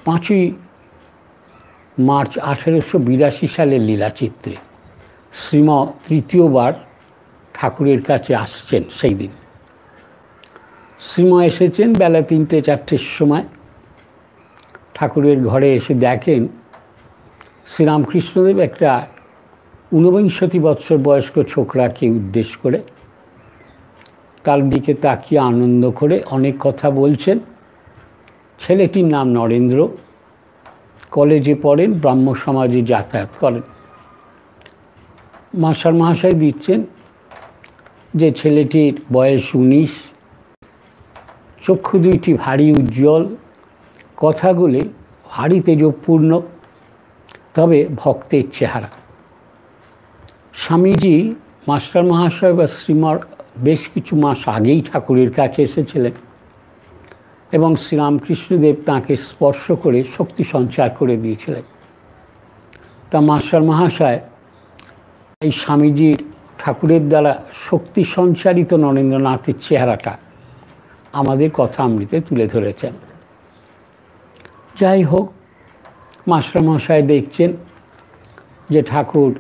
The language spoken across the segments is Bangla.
5ই মার্চ 1882 সালের লীলাচিত্রে শ্রীম তৃতীয়বার ঠাকুরের কাছে আসছেন। সেই দিন শ্রীম এসেছেন বেলা 3টে-4টের সময়। ঠাকুরের ঘরে এসে দেখেন শ্রীরামকৃষ্ণদেব একটা 49 বৎসর বয়স্ক ছোকরাকে উদ্দেশ্য করে তার দিকে তাকিয়ে আনন্দ করে অনেক কথা বলছেন। ছেলেটির নাম নরেন্দ্র, কলেজে পড়েন, ব্রাহ্ম সমাজে যাতায়াত করেন। মাস্টার মহাশয় দিচ্ছেন যে ছেলেটির বয়স 19, চক্ষু দুইটি ভারী উজ্জ্বল, কথাগুলি ভারী তেজপূর্ণ, তবে ভক্তের চেহারা। স্বামীজি মাস্টার মহাশয় বা শ্রীমর বেশ কিছু মাস আগেই ঠাকুরের কাছে এসেছিলেন এবং শ্রীরামকৃষ্ণদেব তাঁকে স্পর্শ করে শক্তি সঞ্চার করে দিয়েছিলেন। তা মাস্টার মহাশয় এই স্বামীজির ঠাকুরের দ্বারা শক্তি সঞ্চারিত নরেন্দ্রনাথের চেহারাটা আমাদের কথা অমৃতে তুলে ধরেছেন। যাই হোক, মাস্টার মহাশয় দেখছেন যে ঠাকুর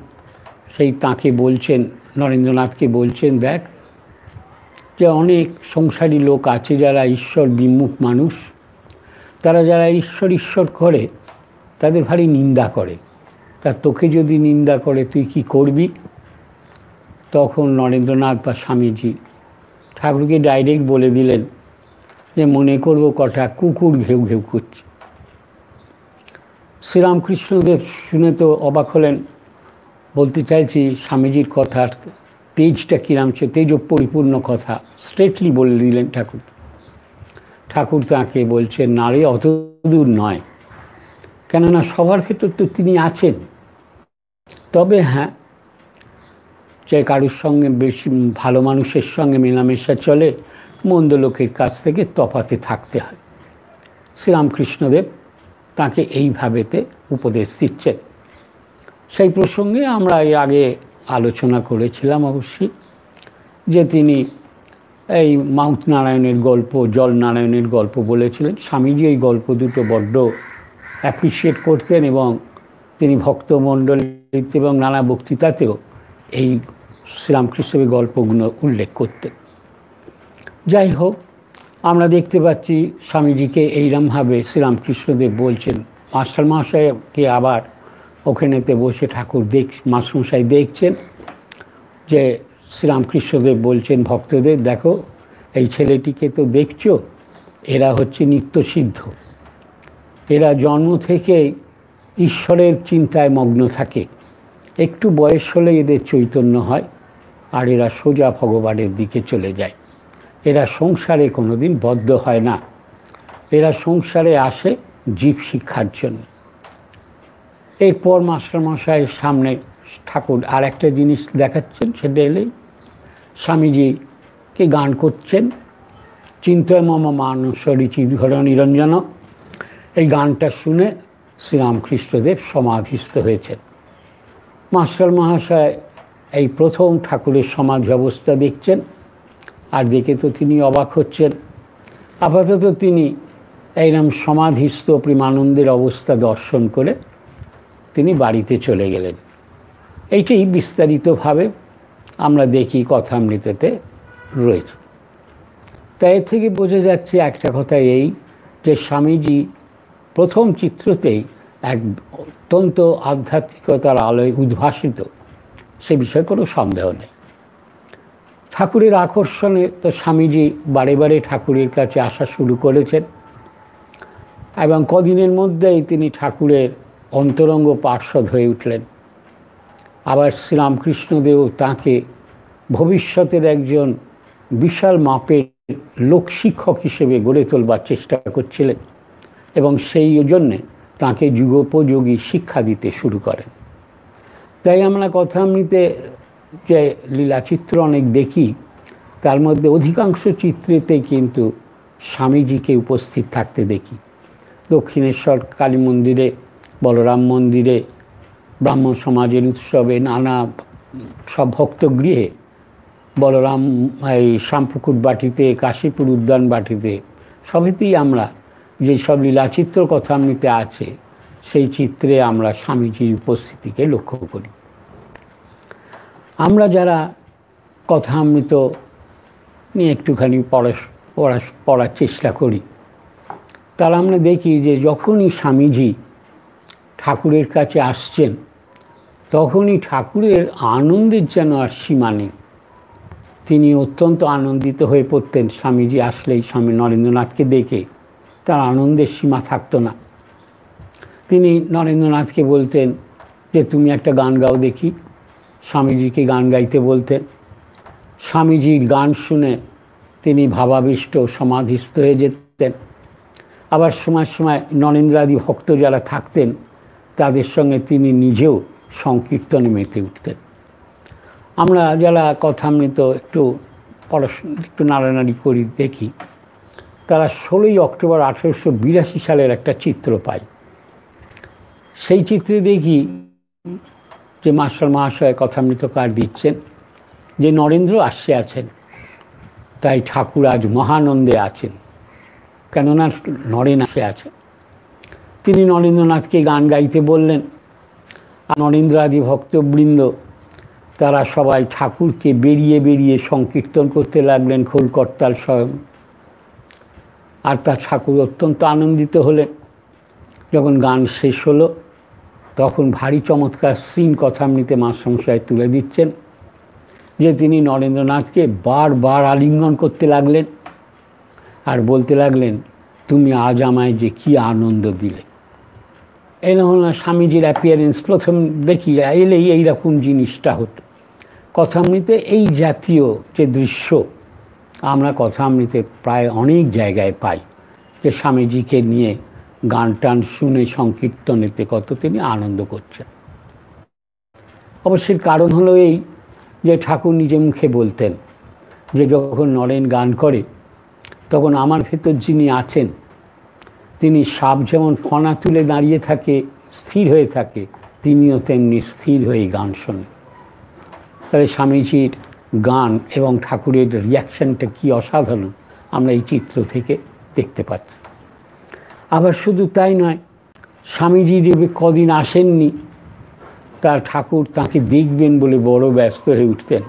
সেই তাঁকে বলছেন, নরেন্দ্রনাথকে বলছেন, দেখ যে অনেক সংসারী লোক আছে যারা ঈশ্বর বিমুখ মানুষ, তারা যারা ঈশ্বর ঈশ্বর করে তাদের ভারী নিন্দা করে, তা তোকে যদি নিন্দা করে তুই কি করবি? তখন নরেন্দ্রনাথ বা স্বামীজি ঠাকুরকে ডাইরেক্ট বলে দিলেন যে মনে করব কটা কুকুর ঘেউ ঘেউ করছে। শ্রীরামকৃষ্ণদেব শুনে তো অবাক হলেন। বলতে চাইছি স্বামীজির কথার তেজটা কিরাম, সে তেজ পরিপূর্ণ কথা স্ট্রেটলি বলে দিলেন ঠাকুর। ঠাকুর তাঁকে বলছেন, না রে, অত দূর নয়, কেননা সবার ভেতর তো তিনি আছেন। তবে হ্যাঁ, যে কারুর সঙ্গে বেশি ভালো মানুষের সঙ্গে মেলামেশা চলে, মন্দ লোকের কাছ থেকে তফাতে থাকতে হয়। শ্রীরামকৃষ্ণদেব তাঁকে এইভাবেতে উপদেশ দিচ্ছেন। সেই প্রসঙ্গে আমরা এর আগে আলোচনা করেছিলাম অবশ্যই, যে তিনি এই মাউথ নারায়ণের গল্প, জল নারায়ণের গল্প বলেছিলেন। স্বামীজি এই গল্প দুটো বড্ড অ্যাপ্রিসিয়েট করতেন এবং তিনি ভক্তমণ্ডলীতে এবং নানা বক্তৃতাতেও এই শ্রীরামকৃষ্ণের গল্পগুলো উল্লেখ করতেন। যাই হোক, আমরা দেখতে পাচ্ছি স্বামীজিকে এইরমভাবে শ্রীরামকৃষ্ণদেব বলছেন। মাস্টার মহাশয়কে আবার ওখানেতে বসে ঠাকুর মাস্টারমশাই দেখছেন যে শ্রীরামকৃষ্ণদেব বলছেন ভক্তদের, দেখো এই ছেলেটিকে তো দেখছো, এরা হচ্ছে নিত্যসিদ্ধ, এরা জন্ম থেকে ঈশ্বরের চিন্তায় মগ্ন থাকে, একটু বয়স হলে এদের চৈতন্য হয় আর এরা সোজা ভগবানের দিকে চলে যায়। এরা সংসারে কোনোদিন বদ্ধ হয় না, এরা সংসারে আসে জীব শিক্ষার জন্য। এরপর মাস্টারমশাইয়ের সামনে ঠাকুর আর একটা জিনিস দেখাচ্ছেন, সেটা এলেই স্বামীজিকে গান করছেন, চিন্তয় মম মানসরি চিদ্ঘর নিরঞ্জন। এই গানটা শুনে শ্রীরামকৃষ্ণদেব সমাধিস্থ হয়েছেন। মাস্টার মহাশয় এই প্রথম ঠাকুরের সমাধি অবস্থা দেখছেন, আর দেখে তো তিনি অবাক হচ্ছেন। আপাতত তিনি এইরকম সমাধিস্থ প্রেমানন্দের অবস্থা দর্শন করে তিনি বাড়িতে চলে গেলেন। এইটাই বিস্তারিতভাবে আমরা দেখি কথামৃতেতে রয়েছে। তাই এর থেকে বোঝা যাচ্ছে একটা কথা এই, যে স্বামীজি প্রথম চিত্রতেই এক অত্যন্ত আধ্যাত্মিকতার আলোয় উদ্ভাসিত, সে বিষয়ে কোনো সন্দেহ নেই। ঠাকুরের আকর্ষণে তো স্বামীজি বারে বারে ঠাকুরের কাছে আসা শুরু করেছেন এবং কদিনের মধ্যেই তিনি ঠাকুরের অন্তরঙ্গ পার্ষদ হয়ে উঠলেন। আবার শ্রীরামকৃষ্ণদেব তাঁকে ভবিষ্যতের একজন বিশাল মাপের লোকশিক্ষক হিসেবে গড়ে তোলবার চেষ্টা করছিলেন এবং সেই জন্যে তাঁকে যুগোপযোগী শিক্ষা দিতে শুরু করেন। তাই আমরা কথামৃতে যে লীলাচিত্র অনেক দেখি, তার মধ্যে অধিকাংশ চিত্রেতে কিন্তু স্বামীজিকে উপস্থিত থাকতে দেখি। দক্ষিণেশ্বর কালী মন্দিরে, বলরাম মন্দিরে, ব্রাহ্ম সমাজের উৎসবে, নানা সব ভক্তগৃহে, বলরাম এই শ্যামপুকুর বাটিতে, কাশীপুর উদ্যান বাটিতে, সবেতেই আমরা যেসব লীলাচিত্র কথামৃতে আছে সেই চিত্রে আমরা স্বামীজির উপস্থিতিকে লক্ষ্য করি। আমরা যারা কথামৃত নিয়ে একটুখানি পড়ার চেষ্টা করি, তারা আমরা দেখি যে যখনই স্বামীজি ঠাকুরের কাছে আসছেন তখনই ঠাকুরের আনন্দের যেন আর সীমা নেই। তিনি অত্যন্ত আনন্দিত হয়ে পড়তেন। স্বামীজি আসলেই স্বামী নরেন্দ্রনাথকে দেখে তার আনন্দের সীমা থাকতো না। তিনি নরেন্দ্রনাথকে বলতেন যে তুমি একটা গান গাও দেখি। স্বামীজিকে গান গাইতে বলতেন। স্বামীজির গান শুনে তিনি ভাবাবিষ্ট সমাধিস্থ হয়ে যেতেন। আবার সময় সময় নরেন্দ্রাদি ভক্ত যারা থাকতেন তাদের সঙ্গে তিনি নিজেও সংকীর্তনে মেতে উঠতেন। আমরা যারা কথামৃত একটু নাড়ানাড়ি করি দেখি, তারা 16ই অক্টোবর 1882 সালের একটা চিত্র পাই। সেই চিত্রে দেখি যে মাস্টার মহাশয় কথামৃতকার দিচ্ছেন যে নরেন্দ্র আসছে আছেন, তাই ঠাকুর আজ মহানন্দে আছেন, কেননা নরেন আসে আছেন। তিনি নরেন্দ্রনাথকে গান গাইতে বললেন। আর নরেন্দ্র আদি ভক্তবৃন্দ তারা সবাই ঠাকুরকে বেরিয়ে বেরিয়ে সংকীর্তন করতে লাগলেন, খোলকর্তাল স্বয়ং। আর তার ঠাকুর অত্যন্ত আনন্দিত হলেন। যখন গান শেষ হলো তখন ভারী চমৎকার সিন কথামৃতে মাস্টারমশাই তুলে দিচ্ছেন যে তিনি নরেন্দ্রনাথকে বারবার আলিঙ্গন করতে লাগলেন আর বলতে লাগলেন, তুমি আজ আমায় যে কী আনন্দ দিলে। এই না স্বামীজির অ্যাপিয়ারেন্স প্রথম দেখি এলেই এইরকম জিনিসটা হতো। কথামৃতে এই জাতীয় যে দৃশ্য আমরা কথামৃতে প্রায় অনেক জায়গায় পাই, যে স্বামীজিকে নিয়ে গান টান শুনে সংকীর্তনেতে কত তিনি আনন্দ করছেন। অবশ্যই কারণ হলো এই যে ঠাকুর নিজে মুখে বলতেন যে যখন নরেন গান করে তখন আমার ভেতর যিনি আছেন তিনি সাপ যেমন ফনা তুলে দাঁড়িয়ে থাকে, স্থির হয়ে থাকে, তিনিও তেমনি স্থির হয়ে গান শোনেন। তাহলে স্বামীজির গান এবং ঠাকুরের রিয়াকশানটা কী অসাধারণ আমরা এই চিত্র থেকে দেখতে পাচ্ছি। আবার শুধু তাই নয়, স্বামীজি কদিন আসেননি, তার ঠাকুর তাকে দেখবেন বলে বড় ব্যস্ত হয়ে উঠতেন,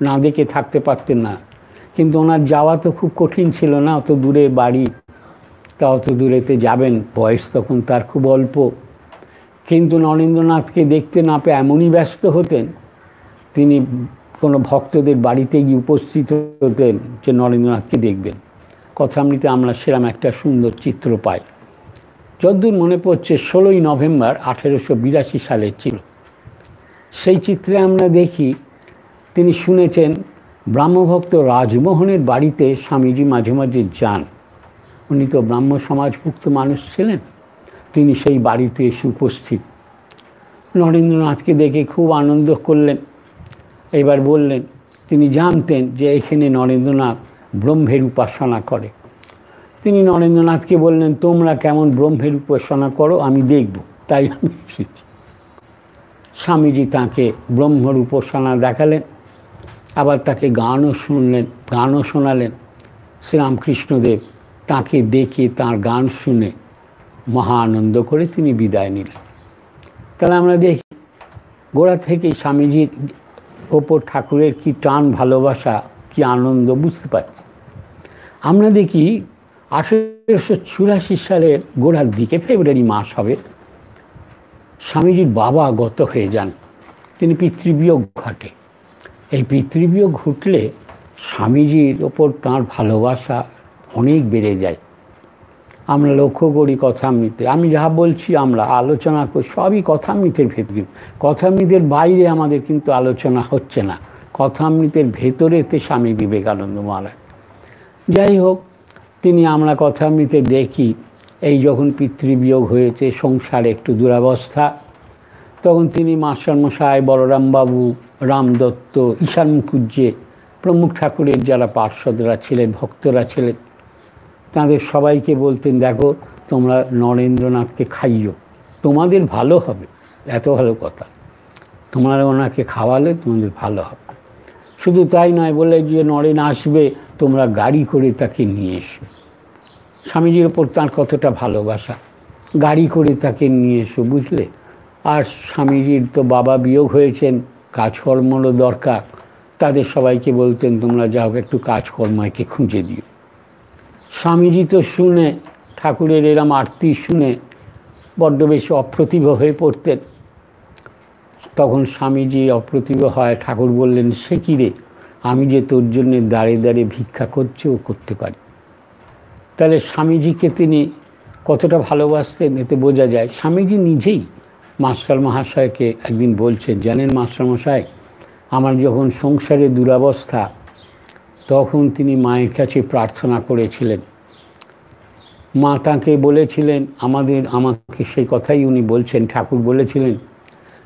না দেখে থাকতে পারতেন না। কিন্তু ওনার যাওয়া তো খুব কঠিন ছিল না, অত দূরে বাড়ি, তা অত দূরেতে যাবেন, বয়স তখন তার খুব অল্প। কিন্তু নরেন্দ্রনাথকে দেখতে না পেয়ে এমনই ব্যস্ত হতেন, তিনি কোনো ভক্তদের বাড়িতে গিয়ে উপস্থিত হতেন যে নরেন্দ্রনাথকে দেখবেন। কথামৃতে আমরা সেরকম একটা সুন্দর চিত্র পাই। যদ্দূর মনে পড়ছে 16ই নভেম্বর 1882 সালের ছিল। সেই চিত্রে আমরা দেখি তিনি শুনেছেন ব্রাহ্মভক্ত রাজমোহনের বাড়িতে স্বামীজি মাঝে মাঝে যান। উনি তো ব্রাহ্ম সমাজভুক্ত মানুষ ছিলেন, তিনি সেই বাড়িতে এসে উপস্থিত। নরেন্দ্রনাথকে দেখে খুব আনন্দ করলেন। এবার বললেন, তিনি জানতেন যে এখানে নরেন্দ্রনাথ ব্রহ্মের উপাসনা করে। তিনি নরেন্দ্রনাথকে বললেন, তোমরা কেমন ব্রহ্মের উপাসনা করো আমি দেখব, তাই আমি এসেছি। স্বামীজি তাকে ব্রহ্মের উপাসনা দেখালেন, আবার তাকে গানও শোনালেন। শ্রীরামকৃষ্ণদেব তাকে দেখে তার গান শুনে মহা আনন্দ করে তিনি বিদায় নিলেন। তাহলে আমরা দেখি গোড়া থেকেই স্বামীজির ওপর ঠাকুরের কি টান, ভালোবাসা, কি আনন্দ বুঝতে পারছি। আমরা দেখি 1884 সালের গোড়ার দিকে, ফেব্রুয়ারি মাস হবে, স্বামীজির বাবা গত হয়ে যান, তিনি পিতৃবিয়োগ ঘটে। এই পিতৃবিয়োগ ঘটলে স্বামীজির ওপর তাঁর ভালোবাসা অনেক বেড়ে যায়। আমরা লক্ষ্য করি কথামৃতে, আমি যা বলছি আমরা আলোচনা করি সবই কথামৃতের ভেতরে, কথামৃতের বাইরে আমাদের কিন্তু আলোচনা হচ্ছে না, কথামৃতের ভেতরেতে স্বামী বিবেকানন্দ মহারাজ। যাই হোক, তিনি আমরা কথামৃতে দেখি এই যখন পিতৃবিয়োগ হয়েছে, সংসারে একটু দুরবস্থা, তখন তিনি মাস্টারমশাই, বলরামবাবু, রামদত্ত, ঈশান মুখুজ্জে প্রমুখ ঠাকুরের যারা পার্ষদরা ছিলেন, ভক্তরা ছিলেন, তাদের সবাইকে বলতেন, দেখো তোমরা নরেন্দ্রনাথকে খাইও, তোমাদের ভালো হবে, এত ভালো কথা, তোমরা ওনাকে খাওয়ালে তোমাদের ভালো হবে। শুধু তাই নয়, বলে যে নরেন আসবে তোমরা গাড়ি করে তাকে নিয়ে এসো। স্বামীজির ওপর তাঁর কতটা ভালোবাসা। গাড়ি করে তাকে নিয়ে এসো, বুঝলে। আর স্বামীজির তো বাবা বিয়োগ হয়েছেন, কাজকর্মরও দরকার। তাদের সবাইকে বলতেন তোমরা যাও একটু কাজকর্ম একে খুঁজে দিও। স্বামীজি তো শুনে, ঠাকুরের এরম আরতি শুনে বড্ড বেশি অপ্রতিভ হয়ে পড়তেন। তখন স্বামীজি অপ্রতিভ হয়, ঠাকুর বললেন, সে কী রে, আমি যে তোর জন্য দাঁড়িয়ে দাঁড়িয়ে ভিক্ষা করছি ও করতে পারি। তাহলে স্বামীজিকে তিনি কতটা ভালোবাসতেন এতে বোঝা যায়। স্বামীজি নিজেই মাস্টার মহাশয়কে একদিন বলছেন, জানেন মাস্টারমশাই, আমার যখন সংসারে দুরবস্থা, তখন তিনি মায়ের কাছে প্রার্থনা করেছিলেন। মা তাঁকে বলেছিলেন, আমাকে সেই কথাই উনি বলছেন, ঠাকুর বলেছিলেন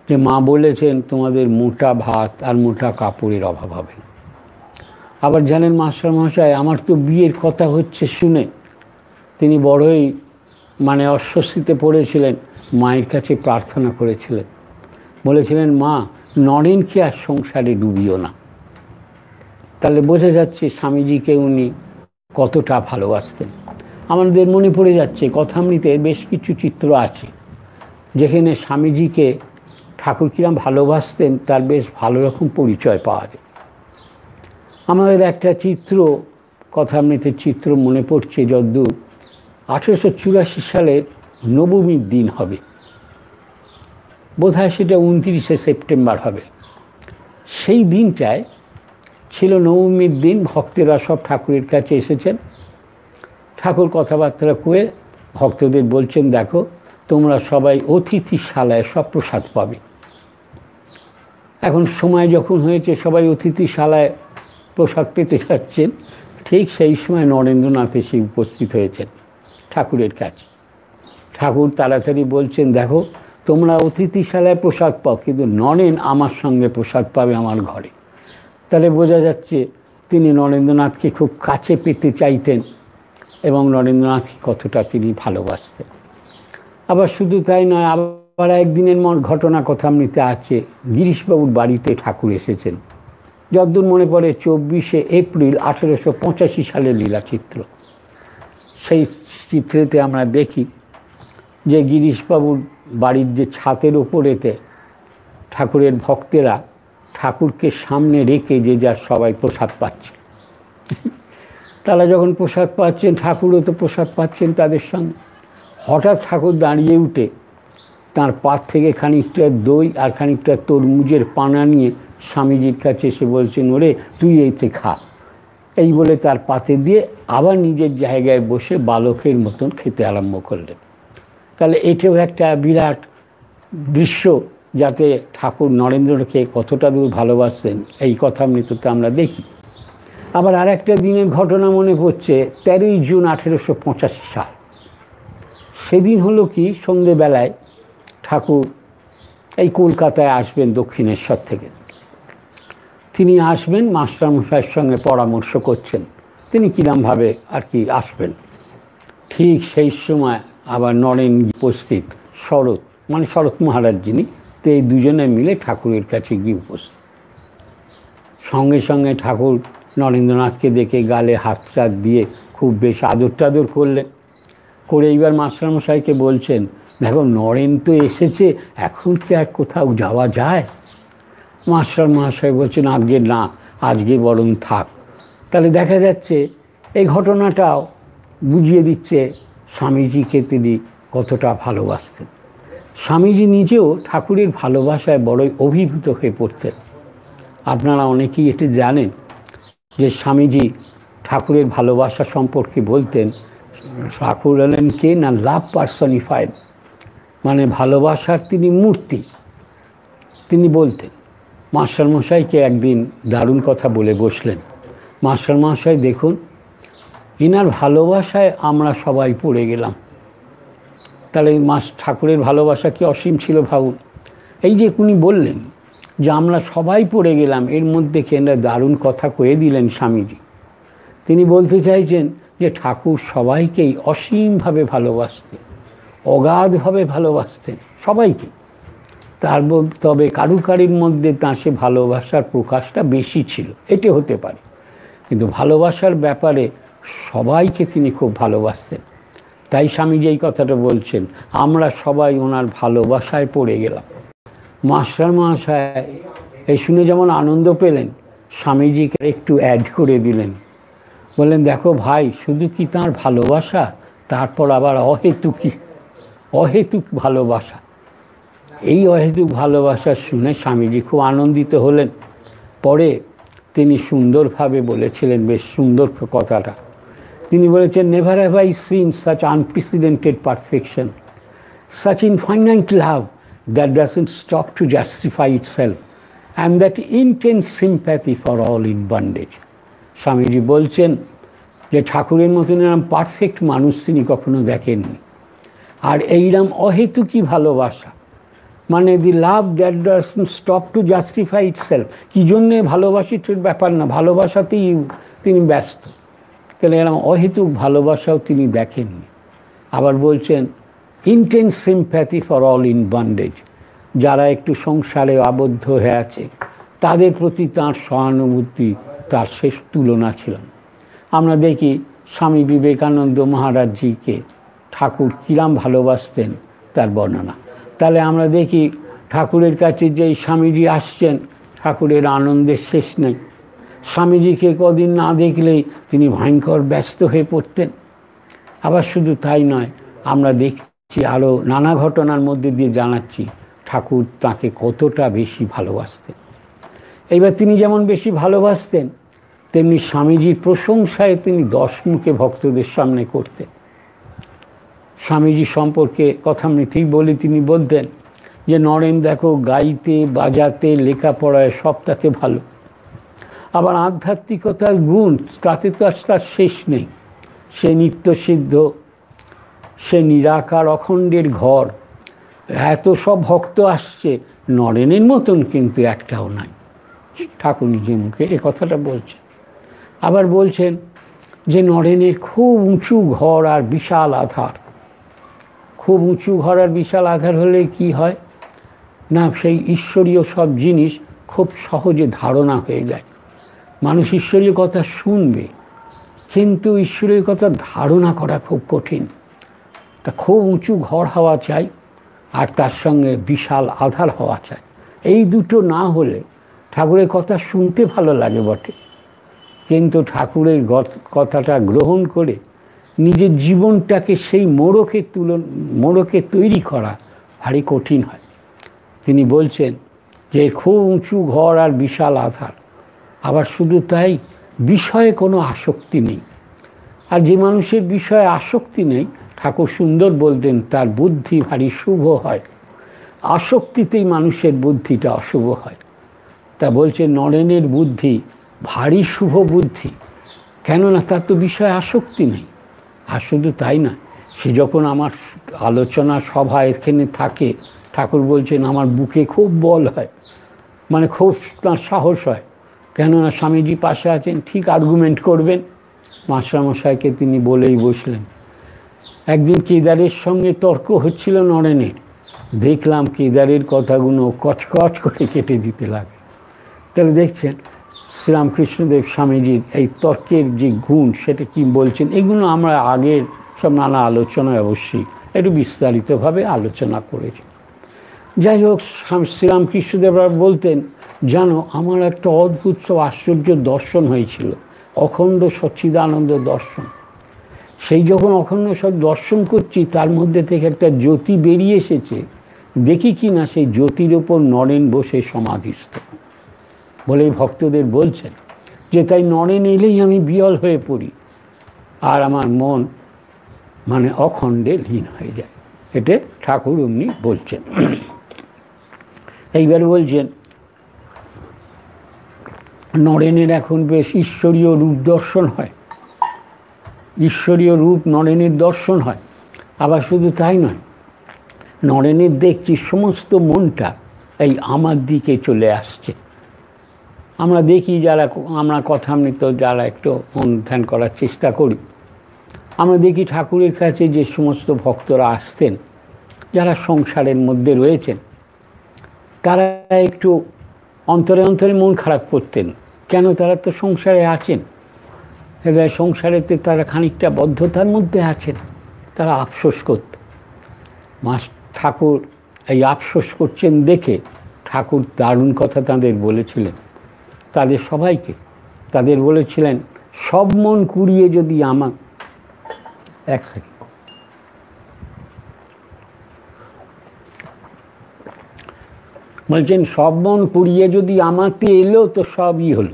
যে মা বলেছেন তোমাদের মোটা ভাত আর মোটা কাপড়ের অভাব হবে। আবার জানেন মাস্টারমশাই, আমার তো বিয়ের কথা হচ্ছে শুনে তিনি বড়ই অস্বস্তিতে পড়েছিলেন, মায়ের কাছে প্রার্থনা করেছিলেন, বলেছিলেন মা নরেনকে আর সংসারে ডুবিও না। তাহলে বোঝা যাচ্ছে স্বামীজিকে উনি কতটা ভালোবাসতেন। আমাদের মনে পড়ে যাচ্ছে কথামৃতের বেশ কিছু চিত্র আছে যেখানে স্বামীজিকে ঠাকুর কিরম ভালোবাসতেন তার বেশ ভালো রকম পরিচয় পাওয়া যায়। আমাদের একটা চিত্র, কথামৃতের চিত্র মনে পড়ছে যদ্দূর, 1884 সালের নবমীর দিন হবে, বোধহয় সেটা 29শে সেপ্টেম্বর হবে। সেই দিনটায় ছিল নবমীর দিন, ভক্তেরা সব ঠাকুরের কাছে এসেছেন। ঠাকুর কথাবার্তা কয়ে ভক্তদের বলছেন, দেখো তোমরা সবাই অতিথিশালায় সব প্রসাদ পাবে। এখন সময় যখন হয়েছে সবাই অতিথিশালায় প্রসাদ পেতে যাচ্ছেন, ঠিক সেই সময় নরেন্দ্রনাথ এসে উপস্থিত হয়েছেন ঠাকুরের কাছে। ঠাকুর তাড়াতাড়ি বলছেন, দেখো তোমরা অতিথিশালায় প্রসাদ পাও, কিন্তু নরেন আমার সঙ্গে প্রসাদ পাবে আমার ঘরে। তাহলে বোঝা যাচ্ছে তিনি নরেন্দ্রনাথকে খুব কাছে পেতে চাইতেন এবং নরেন্দ্রনাথকে কতটা তিনি ভালোবাসতেন। আবার শুধু তাই নয়, আবার একদিনের ঘটনা কথামৃতে আছে, গিরিশবাবুর বাড়িতে ঠাকুর এসেছেন। যদ্দূর মনে পড়ে 24শে এপ্রিল 1885 সালের লীলাচিত্র। সেই চিত্রেতে আমরা দেখি যে গিরিশবাবুর বাড়ির যে ছাতের ওপরেতে ঠাকুরের ভক্তেরা ঠাকুরকে সামনে রেখে যে যার সবাই প্রসাদ পাচ্ছে। তারা যখন প্রসাদ পাচ্ছেন, ঠাকুরও তো প্রসাদ পাচ্ছেন তাদের সঙ্গে। হঠাৎ ঠাকুর দাঁড়িয়ে উঠে তাঁর পাত থেকে খানিকটা দই আর খানিকটা তরমুজের পানা নিয়ে স্বামীজির কাছে এসে বলছেন, ওরে তুই এইতে খা। এই বলে তার পাতে দিয়ে আবার নিজের জায়গায় বসে বালকের মতন খেতে আরম্ভ করলেন। তাহলে এটাও একটা বিরাট দৃশ্য, যাতে ঠাকুর নরেন্দ্রকে কতটা দূর ভালোবাসতেন এই কথামৃততে আমরা দেখি। আবার আর একটা দিনের ঘটনা মনে পড়ছে, 13ই জুন 1885 সাল। সেদিন হলো কি, সন্ধেবেলায় ঠাকুর এই কলকাতায় আসবেন দক্ষিণেশ্বর থেকে। তিনি আসবেন, মাস্টারমশাইয়ের সঙ্গে পরামর্শ করছেন তিনি কিরমভাবে আর কি আসবেন। ঠিক সেই সময় আবার নরেন উপস্থিত, শরৎ মহারাজ যিনি, তো এই দুজনে মিলে ঠাকুরের কাছে গিয়ে উপস্থিত। সঙ্গে সঙ্গে ঠাকুর নরেন্দ্রনাথকে দেখে গালে হাত চাক দিয়ে খুব বেশ আদর টাদর করলেন। করে এইবার মাস্টারমশাইকে বলছেন, দেখো নরেন তো এসেছে, এখন কি আর কোথাও যাওয়া যায়? মাস্টার মহাশয় বলছেন, আগে না, আজকে বরং থাক। তাহলে দেখা যাচ্ছে এই ঘটনাটাও বুঝিয়ে দিচ্ছে স্বামীজিকে তিনি কতটা ভালোবাসতেন। স্বামীজি নিজেও ঠাকুরের ভালোবাসায় বড়ই অভিভূত হয়ে পড়তেন। আপনারা অনেকেই এটি জানেন যে স্বামীজি ঠাকুরের ভালোবাসা সম্পর্কে বলতেন, ঠাকুর হলেন কে না, লাভ পার্সনিফাইড, ভালোবাসার তিনি মূর্তি। তিনি বলতেন, মাস্টারমশাইকে একদিন দারুণ কথা বলে বসলেন, মাস্টারমশাই দেখুন ইনার ভালোবাসায় আমরা সবাই পড়ে গেলাম। তাহলে ঠাকুরের ভালোবাসা কি অসীম ছিল ভাবুন। এই যে উনি বললেন যে আমরা সবাই পড়ে গেলাম, এর মধ্যে কেনা দারুণ কথা কয়ে দিলেন স্বামীজি। তিনি বলতে চাইছেন যে ঠাকুর সবাইকেই অসীমভাবে ভালোবাসতেন, অগাধভাবে ভালোবাসতেন সবাইকে। তবে কারুর মধ্যে তাঁর সে ভালোবাসার প্রকাশটা বেশি ছিল, এটি হতে পারে, কিন্তু ভালোবাসার ব্যাপারে সবাইকে তিনি খুব ভালোবাসতেন। তাই স্বামীজি এই কথাটা বলছেন, আমরা সবাই ওনার ভালোবাসায় পড়ে গেলাম। মাস্টার মহাশয় এই শুনে যেমন আনন্দ পেলেন, স্বামীজিকে একটু অ্যাড করে দিলেন, বললেন দেখো ভাই, শুধু কি তার ভালোবাসা, তারপর আবার অহেতুক ভালোবাসা। এই অহেতুক ভালোবাসা শুনে স্বামীজি খুব আনন্দিত হলেন। পরে তিনি সুন্দরভাবে বলেছিলেন, বেশ সুন্দর কথাটা তিনি বলেছেন, never have I seen such unprecedented perfection, such infinite love that doesn't stop to justify itself and that intense sympathy for all in bondage. Swamiji বলছেন যে ঠাকুরের মতন এরম পারফেক্ট মানুষ তিনি কখনো দেখেননি। আর এইরকম অহেতুকই ভালোবাসা, মানে the love that doesn't stop to justify itself, কী জন্যে ভালোবাসির ব্যাপার না, ভালোবাসাতেই তিনি ব্যস্ত। তাহলে এরকম অহেতুক ভালোবাসাও তিনি দেখেননি। আবার বলছেন intense sympathy for all in bondage, যারা একটু সংসারে আবদ্ধ হয়ে আছে তাদের প্রতি তাঁর সহানুভূতি তার শেষ তুলনা ছিল না। আমরা দেখি স্বামী বিবেকানন্দ মহারাজজিকে ঠাকুর কিরাম ভালোবাসতেন তার বর্ণনা। তাহলে আমরা দেখি ঠাকুরের কাছে যেই স্বামীজি আসছেন, ঠাকুরের আনন্দের শেষ নেই। স্বামীজিকে কদিন না দেখলেই তিনি ভয়ঙ্কর ব্যস্ত হয়ে পড়তেন। আবার শুধু তাই নয়, আমরা দেখছি আরও নানা ঘটনার মধ্যে দিয়ে জানাচ্ছি ঠাকুর তাকে কতটা বেশি ভালোবাসতেন। এইবার তিনি যেমন বেশি ভালোবাসতেন, তেমনি স্বামীজির প্রশংসায় তিনি 10 মুখে ভক্তদের সামনে করতেন। স্বামীজি সম্পর্কে কথামৃতেই বলি, তিনি বলতেন যে নরেন দেখো, গাইতে বাজাতে লেখাপড়ায় সবটাতে ভালো, আবার আধ্যাত্মিকতার গুণ তাতে তো আর তার শেষ নেই। সে নিত্যসিদ্ধ, সে নিরাকার অখণ্ডের ঘর, এত সব ভক্ত আসছে, নরেনের মতন কিন্তু একটাও নাই। ঠাকুর নিজের মুখে এ কথাটা বলছেন। আবার বলছেন যে নরেনের খুব উঁচু ঘর আর বিশাল আধার। খুব উঁচু ঘর আর বিশাল আধার হলে কি হয় না, সেই ঈশ্বরীয় সব জিনিস খুব সহজে ধারণা হয়ে যায়। মানুষ ঈশ্বরীয় কথা শুনবে, কিন্তু ঈশ্বরীয় কথা ধারণা করা খুব কঠিন। তা খুব উঁচু ঘর হওয়া চাই, আর তার সঙ্গে বিশাল আধার হওয়া চাই। এই দুটো না হলে ঠাকুরের কথা শুনতে ভালো লাগে বটে, কিন্তু ঠাকুরের কথাটা গ্রহণ করে নিজের জীবনটাকে সেই মোড়কে তৈরি করা ভারী কঠিন হয়। তিনি বলছেন যে খুব উঁচু ঘর আর বিশাল আধার, আবার শুধু তাই বিষয়ে কোনো আসক্তি নেই। আর যে মানুষের বিষয়ে আসক্তি নেই, ঠাকুর সুন্দর বলতেন তার বুদ্ধি ভারী শুভ হয়। আসক্তিতেই মানুষের বুদ্ধিটা অশুভ হয়। তা বলছে নরেনের বুদ্ধি ভারী শুভ বুদ্ধি, কেননা তার তো বিষয়ে আসক্তি নেই। আর শুধু তাই না, সে যখন আমার আলোচনা সভা এখানে থাকে, ঠাকুর বলছেন আমার বুকে খুব বল হয়, মানে খুব তার সাহস হয়, কেননা স্বামীজি পাশে আছেন, ঠিক আর্গুমেন্ট করবেন। মাস্টারমশাইকে তিনি বলেই বসলেন। একদিন কেদারের সঙ্গে তর্ক হচ্ছিল নরেনের, দেখলাম কেদারের কথাগুলো কচকচ করে কেটে দিতে লাগে। তাহলে দেখছেন শ্রীরামকৃষ্ণদেব স্বামীজির এই তর্কের যে গুণ, সেটা কি বলছেন, এগুলো আমরা আগের সব নানা আলোচনায় অবশ্যই একটু বিস্তারিতভাবে আলোচনা করেছি। যাই হোক, শ্রীরামকৃষ্ণদেব বলতেন, জানো আমার একটা অদ্ভুত সব আশ্চর্য দর্শন হয়েছিল, অখণ্ড সচ্চিদানন্দ দর্শন। সেই যখন অখণ্ড সব দর্শন করছি, তার মধ্যে থেকে একটা জ্যোতি বেরিয়ে এসেছে, দেখি কি না সেই জ্যোতির ওপর নরেন বসে সমাধিস্থ। বলেই ভক্তদের বলছেন যে তাই নরেন এলেই আমি বিহ্বল হয়ে পড়ি, আর আমার মন মানে অখণ্ডে লীন হয়ে যায়। এটা ঠাকুর উনি বলছেন। এইবার বলছেন নরেনের এখন বেশ ঈশ্বরীয় রূপ দর্শন হয়, ঈশ্বরীয় রূপ নরেনের দর্শন হয়। আবার শুধু তাই নয়, নরেনের দেখছি সমস্ত মনটা এই আমার দিকে চলে আসছে। আমরা দেখি যারা আমরা কথামৃত যারা একটু মন ধ্যান করার চেষ্টা করি, আমরা দেখি ঠাকুরের কাছে যে সমস্ত ভক্তরা আসতেন, যারা সংসারের মধ্যে রয়েছেন, তারা একটু অন্তরে অন্তরে মন খারাপ করতেন। কেন? তারা তো সংসারে আছেন, এবার সংসারেতে তারা খানিকটা বদ্ধতার মধ্যে আছেন, তারা আফসোস করত। ঠাকুর এই আফসোস করছেন দেখে ঠাকুর দারুণ কথা তাদের বলেছিলেন, তাদের সবাইকে। তাদের বলেছিলেন, সব মন কুড়িয়ে যদি আমার, এক সেকেন্ড, বলছেন সব মন কুড়িয়ে যদি আমাতে এলো তো সবই হলো।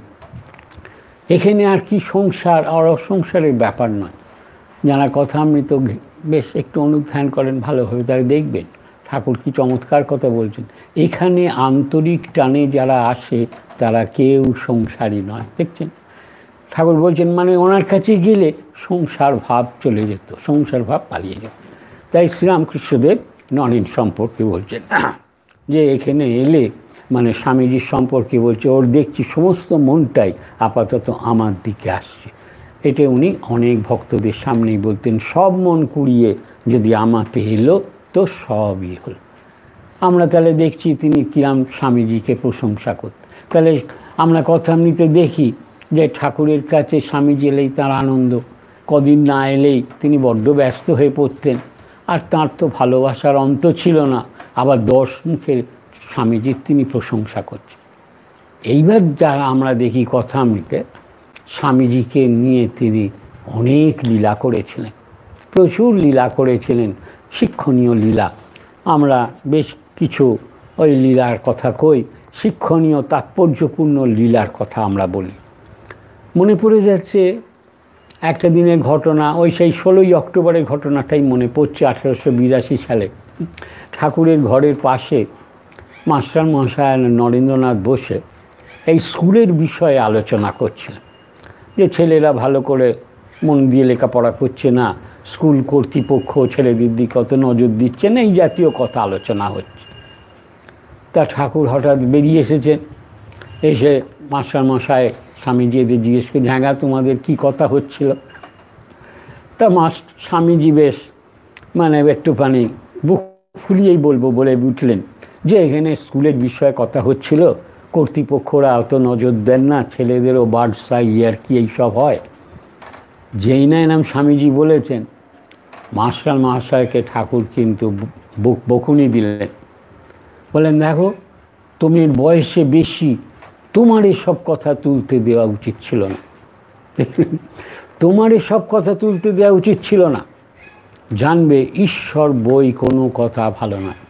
এখানে আর কি সংসার আর অসংসারের ব্যাপার নয়। যারা কথামৃত বেশ একটু অনুধ্যান করেন ভালোভাবে, তারা দেখবেন ঠাকুর কি চমৎকার কথা বলছেন। এখানে আন্তরিক টানে যারা আসে তারা কেউ সংসারী নয়। দেখছেন ঠাকুর বলছেন, মানে ওনার কাছে গেলে সংসার ভাব চলে যেত, সংসার ভাব পালিয়ে যেত। তাই শ্রীরামকৃষ্ণদেব নরেন সম্পর্কে বলছেন যে এখানে এলে মানে স্বামীজির সম্পর্কে বলছে, ওর দেখছি সমস্ত মনটাই আপাতত আমার দিকে আসছে। এটা উনি অনেক ভক্তদের সামনেই বলতেন, সব মন কুড়িয়ে যদি আমাতে এলো তো সবই হলো। আমরা তাহলে দেখছি তিনি কিরাম স্বামীজিকে প্রশংসা করতেন। তাহলে আমরা কথামৃতে দেখি যে ঠাকুরের কাছে স্বামীজি এলেই তার আনন্দ, কদিন না এলেই তিনি বড্ড ব্যস্ত হয়ে পড়তেন। আর তার তো ভালোবাসার অন্ত ছিল না, আবার 10 মুখের স্বামীজির তিনি প্রশংসা করছেন। এইবার যারা আমরা দেখি কথামৃতে, স্বামীজিকে নিয়ে তিনি অনেক লীলা করেছিলেন, প্রচুর লীলা করেছিলেন, শিক্ষণীয় লীলা। আমরা বেশ কিছু ওই লীলার কথা কই, শিক্ষণীয় তাৎপর্যপূর্ণ লীলার কথা আমরা বলি। মনে পড়ে যাচ্ছে একটা দিনের ঘটনা, ওই সেই 16ই অক্টোবরের ঘটনাটাই মনে পড়ছে। 1882 সালে ঠাকুরের ঘরের পাশে মাস্টার মহাশয় নরেন্দ্রনাথ বসে এই স্কুলের বিষয়ে আলোচনা করছিলেন, যে ছেলেরা ভালো করে মন দিয়ে লেখাপড়া করছে না, স্কুল কর্তৃপক্ষ ছেলেদের দিকে অত নজর দিচ্ছে না, এই জাতীয় কথা আলোচনা হচ্ছে। তা ঠাকুর হঠাৎ বেরিয়ে এসেছেন, এসে মাস্টারমশাই স্বামীজি এদের জিজ্ঞেস করে, হ্যাঁ তোমাদের কী কথা হচ্ছিল? তা স্বামীজি বেশ মানে একটুখানি বুক ফুলিয়েই বলবো বলে উঠলেন যে এখানে স্কুলের বিষয়ে কথা হচ্ছিল, কর্তৃপক্ষরা অত নজর দেন না, ছেলেদেরও বার্ডস আই ইয়ার কি এইসব হয়। যেই না নাম স্বামীজি বলেছেন, মাস্টার মহাশয়কে ঠাকুর কিন্তু বকুনি দিলেন, বলেন দেখো তুমি বয়সে বেশি, তোমার এসব কথা তুলতে দেওয়া উচিত ছিল না। তোমার এসব কথা তুলতে দেওয়া উচিত ছিল না। জানবে ঈশ্বর বই কোনো কথা ভালো নয়।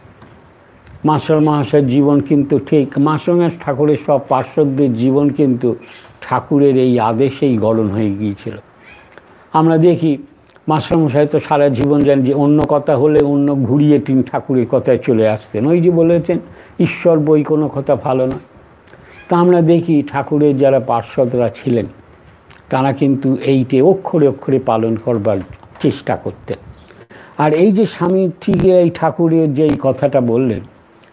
মাস্টার মহাশয়ের জীবন কিন্তু ঠিক, মাস্টার ঠাকুরের সব পার্শ্বদের জীবন কিন্তু ঠাকুরের এই আদেশেই গড়ন হয়ে গিয়েছিল। আমরা দেখি মাস্টারমশাই তো সারা জীবন জানেন যে অন্য কথা হলে অন্য ঘুরিয়ে তিনি ঠাকুরের কথায় চলে আসতেন। ওই যে বলেছেন ঈশ্বর বই কোনো কথা ভালো নয়। তা আমরা দেখি ঠাকুরের যারা পার্শ্বদরা ছিলেন তারা কিন্তু এইটে অক্ষরে অক্ষরে পালন করবার চেষ্টা করতেন। আর এই যে স্বামী ঠিক এই ঠাকুরের যে এই কথাটা বললেন,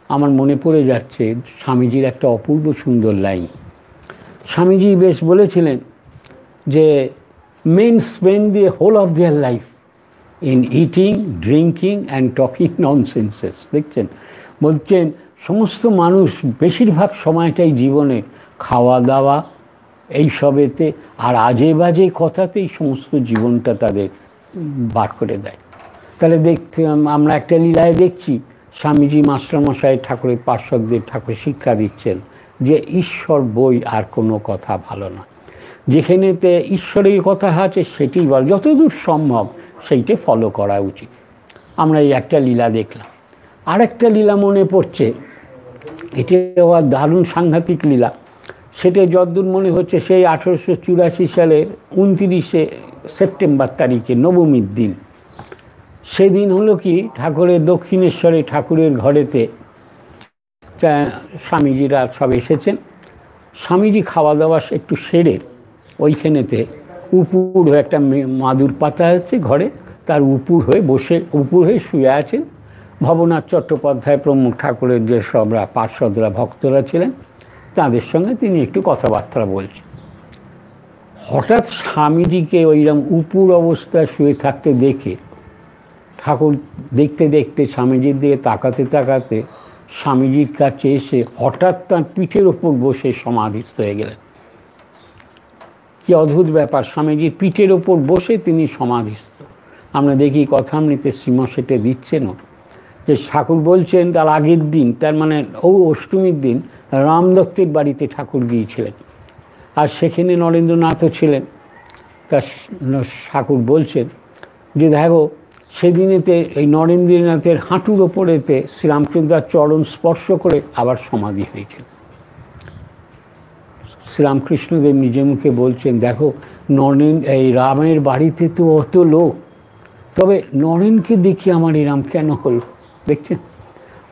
আমার মনে পড়ে যাচ্ছে স্বামীজির একটা অপূর্ব সুন্দর লাইন। স্বামীজি বেশ বলেছিলেন যে men spend the whole of their life in eating, drinking and talking nonsenses. দেখছেন, বলছেন সমস্ত মানুষ বেশিরভাগ সময়টাই জীবনে খাওয়া দাওয়া এইসবেতে আর আজে বাজে কথাতেই সমস্ত জীবনটা তাদের বার করে দেয়। তাহলে দেখতে আমরা একটা লীলায় দেখছি স্বামীজি মাস্টারমশাই ঠাকুরের পার্শ্বদের ঠাকুর শিক্ষা দিচ্ছেন যে ঈশ্বর বই আর কোনো কথা ভালো না। যেখানেতে ঈশ্বরের কথা আছে সেটি বল, যতদূর সম্ভব সেইটা ফলো করা উচিত। আমরা এই একটা লীলা দেখলাম। আর একটা লীলা মনে পড়ছে, এটা দারুণ সাংঘাতিক লীলা। সেটা যতদূর মনে হচ্ছে সেই 1884 সালের 29শে সেপ্টেম্বর তারিখে নবমীর দিন। সেদিন হলো কি ঠাকুরের দক্ষিণেশ্বরে ঠাকুরের ঘরেতে স্বামীজিরা সব এসেছেন। স্বামীজি খাওয়া দাওয়া একটু সেরে ওইখানেতে উপুর হয়ে একটা মাদুর পাতা আছে ঘরে, তার উপুর হয়ে শুয়ে আছেন ভবনাথ চট্টোপাধ্যায় প্রমুখ ঠাকুরের যে সবরা পার্শ্বদরা ভক্তরা ছিলেন, তাদের সঙ্গে তিনি একটু কথাবার্তা বলছেন। হঠাৎ স্বামীজিকে ওইরকম উপুর অবস্থায় শুয়ে থাকতে দেখে ঠাকুর দেখতে দেখতে স্বামীজির দিকে তাকাতে তাকাতে স্বামীজির কাছে এসে হঠাৎ তার পিঠের ওপর বসে সমাধিস্থ হয়ে গেলেন। কি অদ্ভুত ব্যাপার, স্বামীজির পিঠের ওপর বসে তিনি সমাধিস্থ। আমরা দেখি কথামৃতে শ্রীমশাইতে দিচ্ছেনও যে ঠাকুর বলছেন তার আগের দিন, তার মানে অষ্টমীর দিন রামদত্তের বাড়িতে ঠাকুর গিয়েছিলেন, আর সেখানে নরেন্দ্রনাথও ছিলেন। তা ঠাকুর বলছেন যে দেখো সেদিনেতে এই নরেন্দ্রনাথের হাঁটুর ওপরেতে শ্রীরামচন্দ্র চরণ স্পর্শ করে আবার সমাধি হয়েছিল। শ্রীরামকৃষ্ণদেব নিজে মুখে বলছেন দেখো এই রামের বাড়িতে তো অত লোক, তবে নরেনকে দেখি আমার এরাম কেন হলো, দেখছেন?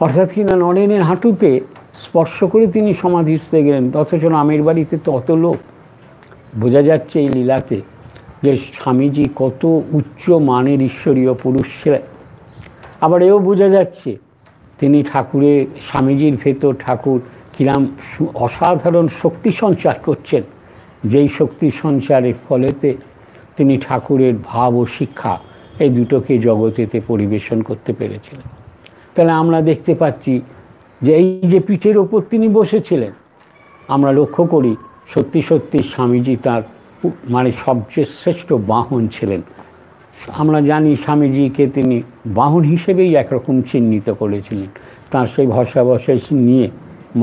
অর্থাৎ কিনা নরেনের হাঁটুতে স্পর্শ করে তিনি সমাধিস্থ গেলেন, অথচ রামের বাড়িতে তো অত লোক। বোঝা যাচ্ছে এই লীলাতে যে স্বামীজি কত উচ্চ মানের ঈশ্বরীয় পুরুষ ছিলেন। আবার এও বোঝা যাচ্ছে তিনি ঠাকুরের, স্বামীজির ভেতর ঠাকুর কিরাম অসাধারণ শক্তি সঞ্চার করছেন, যেই শক্তি সঞ্চারের ফলেতে তিনি ঠাকুরের ভাব ও শিক্ষা এই দুটোকে জগতেতে পরিবেশন করতে পেরেছিলেন। তাহলে আমরা দেখতে পাচ্ছি যে এই যে পিঠের ওপর তিনি বসেছিলেন, আমরা লক্ষ্য করি সত্যি সত্যি স্বামীজি তার মানে সবচেয়ে শ্রেষ্ঠ বাহন ছিলেন। আমরা জানি স্বামীজিকে তিনি বাহন হিসেবেই একরকম চিহ্নিত করেছিলেন। তার সেই ভরসা নিয়ে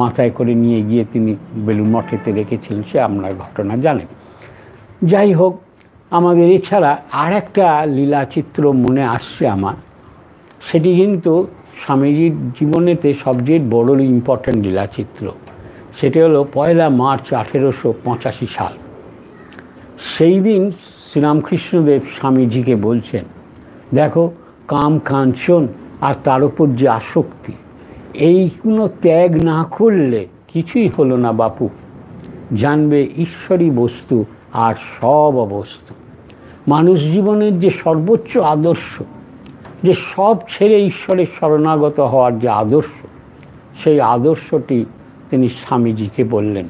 মাথায় করে নিয়ে গিয়ে তিনি বেলুড় মঠেতে রেখেছিলেন, সে আপনার ঘটনা জানেন। যাই হোক, আমাদের এছাড়া আর একটা লীলাচিত্র মনে আসছে আমার, সেটি কিন্তু স্বামীজির জীবনেতে সবচেয়ে বড় ইম্পর্ট্যান্ট লীলাচিত্র। সেটি হলো 1 মার্চ 1885 সাল। সেই দিন শ্রীরামকৃষ্ণদেব স্বামীজিকে বলছেন দেখো কাম কাঞ্চন আর তার উপর যে আসক্তি, এইগুলো ত্যাগ না করলে কিছুই হলো না বাপু। জানবে ঈশ্বরী বস্তু আর সব অবস্তু। মানুষ জীবনের যে সর্বোচ্চ আদর্শ, যে সব ছেড়ে ঈশ্বরের শরণাগত হওয়ার যে আদর্শ, সেই আদর্শটি তিনি স্বামীজিকে বললেন।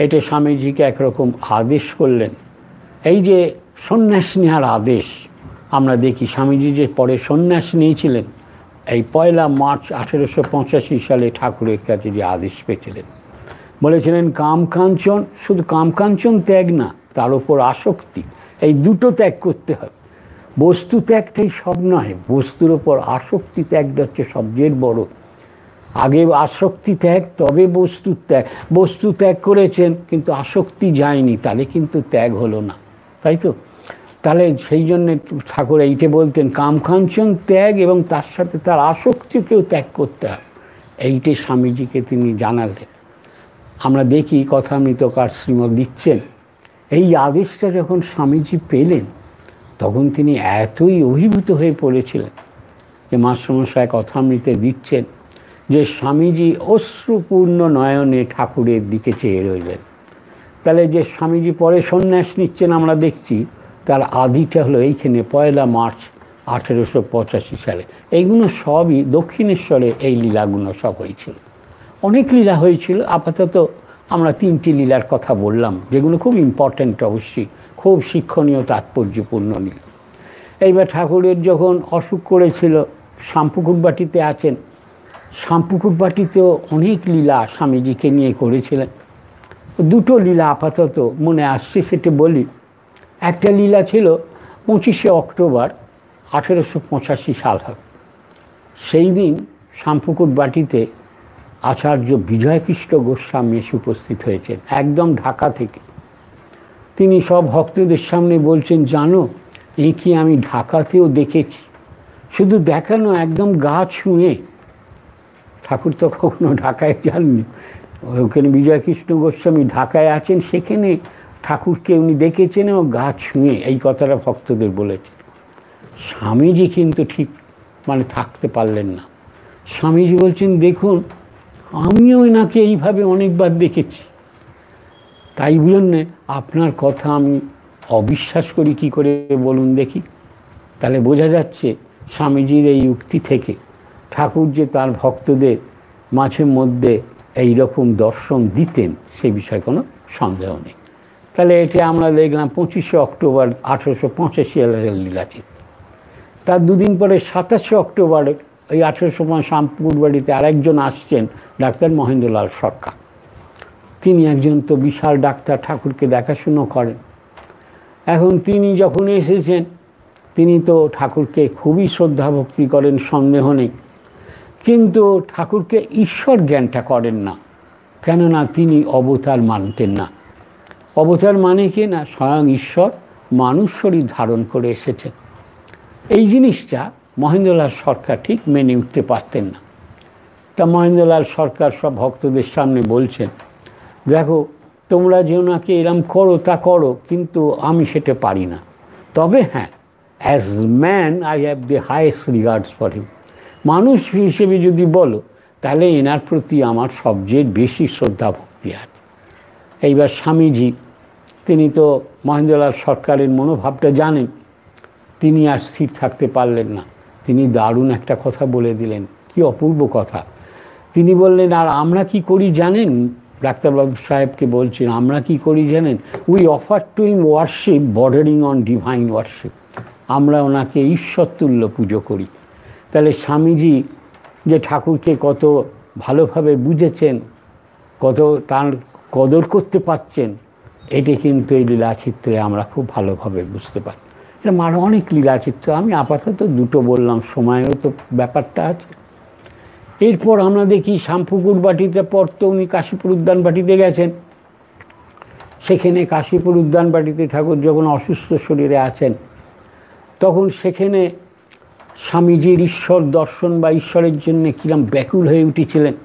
এটা স্বামীজিকে একরকম আদেশ করলেন। এই যে সন্ন্যাস নেওয়ার আদেশ আমরা দেখি, স্বামীজি যে পরে সন্ন্যাস নিয়েছিলেন এই 1 মার্চ 1885 সালে ঠাকুরের কাছে যে আদেশ পেয়েছিলেন, বলেছিলেন কাম কাঞ্চন, শুধু কাম কাঞ্চন ত্যাগ না, তার উপর আসক্তি, এই দুটো ত্যাগ করতে হবে। বস্তু ত্যাগটাই সব নয়, বস্তুর ওপর আসক্তি ত্যাগটা হচ্ছে সবচেয়ে বড়। আগে আসক্তি ত্যাগ, তবে বস্তু ত্যাগ। বস্তু ত্যাগ করেছেন কিন্তু আসক্তি যায়নি, তাহলে কিন্তু ত্যাগ হলো না, তাই তো? তাহলে সেই জন্যে ঠাকুর এইটে বলতেন কামকাঞ্চন ত্যাগ এবং তার সাথে তার আসক্তিকেও ত্যাগ করতে হবে, এইটে স্বামীজিকে তিনি জানালেন। আমরা দেখি কথামৃতকার শ্রীমৎ দিচ্ছেন এই আদেশটা যখন স্বামীজি পেলেন তখন তিনি এতই অভিভূত হয়ে পড়েছিলেন যে মাস্টারমশাই কথামৃতে দিচ্ছেন যে স্বামীজি অশ্রুপূর্ণ নয়নে ঠাকুরের দিকে চেয়ে রইলেন। তাহলে যে স্বামীজি পরে সন্ন্যাস নিচ্ছেন আমরা দেখছি, তার আদিটা হলো এইখানে 1 মার্চ 1885 সালে। এইগুলো সবই দক্ষিণেশ্বরে, এই লীলাগুলো সব হয়েছিল। অনেক লীলা হয়েছিল, আপাতত আমরা 3টি লীলার কথা বললাম, যেগুলো খুব ইম্পর্ট্যান্ট, অবশ্যই খুব শিক্ষণীয় তাৎপর্যপূর্ণ লীলা। এইবার ঠাকুরের যখন অসুখ করেছিল, শ্যামপুকুরবাটিতে আছেন, শ্যামপুকুরবাটিতেও অনেক লীলা স্বামীজিকে নিয়ে করেছিলেন। দুটো লীলা আপাতত মনে আসছে, সেটা বলি। একটা লীলা ছিল 25শে অক্টোবর 1885 সাল হবে। সেই দিন শ্যামপুকুরবাটিতে আচার্য বিজয়কৃষ্ণ গোস্বামী এসে উপস্থিত হয়েছেন একদম ঢাকা থেকে। তিনি সব ভক্তদের সামনে বলছেন, জানো এই কি আমি ঢাকাতেও দেখেছি, শুধু দেখানো একদম গা ছুঁয়ে। ঠাকুর তো কখনো ঢাকায় যাননি, ওখানে বিজয়কৃষ্ণ গোস্বামী ঢাকায় আছেন, সেখানে ঠাকুরকে উনি দেখেছেন এবং গা ছুঁয়ে এই কথাটা ভক্তদের বলেছেন। স্বামীজি কিন্তু ঠিক মানে থাকতে পারলেন না। স্বামীজি বলছেন, দেখুন আমিও এনাকে এইভাবে অনেকবার দেখেছি, তাই জন্যে আপনার কথা আমি অবিশ্বাস করি কি করে বলুন দেখি। তাহলে বোঝা যাচ্ছে স্বামীজির এই উক্তি থেকে ঠাকুর যে তার ভক্তদের মাঝে মধ্যে এই রকম দর্শন দিতেন সে বিষয়ে কোনো সন্দেহ নেই। তাহলে এটা আমরা দেখলাম 25শে অক্টোবর 1885 সালের লীলাচিত্র। তার দুদিন পরে 27শে অক্টোবর এই 1885 শ্যামপুকুরবাটিতে আরেকজন আসছেন, ডাক্তার মহেন্দ্রলাল সরকার। তিনি একজন তো বিশাল ডাক্তার, ঠাকুরকে দেখাশুনো করেন। এখন তিনি যখন এসেছেন তিনি তো ঠাকুরকে খুবই শ্রদ্ধা ভক্তি করেন, সন্দেহ নেই, কিন্তু ঠাকুরকে ঈশ্বর জ্ঞানটা করেন না, কেননা তিনি অবতার মানতেন না। অবতার মানে কি না, স্বয়ং ঈশ্বর মানুষ শরীর ধারণ করে এসেছেন। এই জিনিসটা মহেন্দ্রলাল সরকার ঠিক মেনে উঠতে পারতেন না। তা মহেন্দ্রলাল সরকার সব ভক্তদের সামনে বলছেন, দেখো তোমরা যে ওনাকে এরম করো তা করো, কিন্তু আমি সেটা পারি না। তবে হ্যাঁ, as man I have the highest regards for him. মানুষ হিসেবে যদি বলো, তাহলে এনার প্রতি আমার সবচেয়ে বেশি শ্রদ্ধা ভক্তি আছে। এইবার স্বামীজি, তিনি তো মহেন্দ্রলাল সরকারের মনোভাবটা জানেন, তিনি আর স্থির থাকতে পারলেন না। তিনি দারুণ একটা কথা বলে দিলেন, কি অপূর্ব কথা। তিনি বললেন, আর আমরা কি করি জানেন? ডাক্তারবাবু সাহেবকে বলছেন, আমরা কি করি জানেন? We offer to him worship bordering on divine worship. আমরা ওনাকে ঈশ্বরতুল্য পুজো করি। তাহলে স্বামীজি যে ঠাকুরকে কত ভালোভাবে বুঝেছেন, কত তার কদর করতে পারছেন, এটি কিন্তু এই লীলাচিত্রে আমরা খুব ভালোভাবে বুঝতে পারি। এরকম আরও অনেক লীলাচিত্র, আমি আপাতত দুটো বললাম, সময়েরও তো ব্যাপারটা আছে। এরপর আমরা দেখি শ্যামপুকুর বাটিতে পর তো উনি কাশীপুর উদ্যান বাটিতে গেছেন। সেখানে কাশীপুর উদ্যান বাটিতে ঠাকুর যখন অসুস্থ শরীরে আছেন, তখন সেখানে স্বামীজির ঈশ্বর দর্শন বা ঈশ্বরের জন্য কিরম ব্যাকুল হয়ে উঠেছিলেন।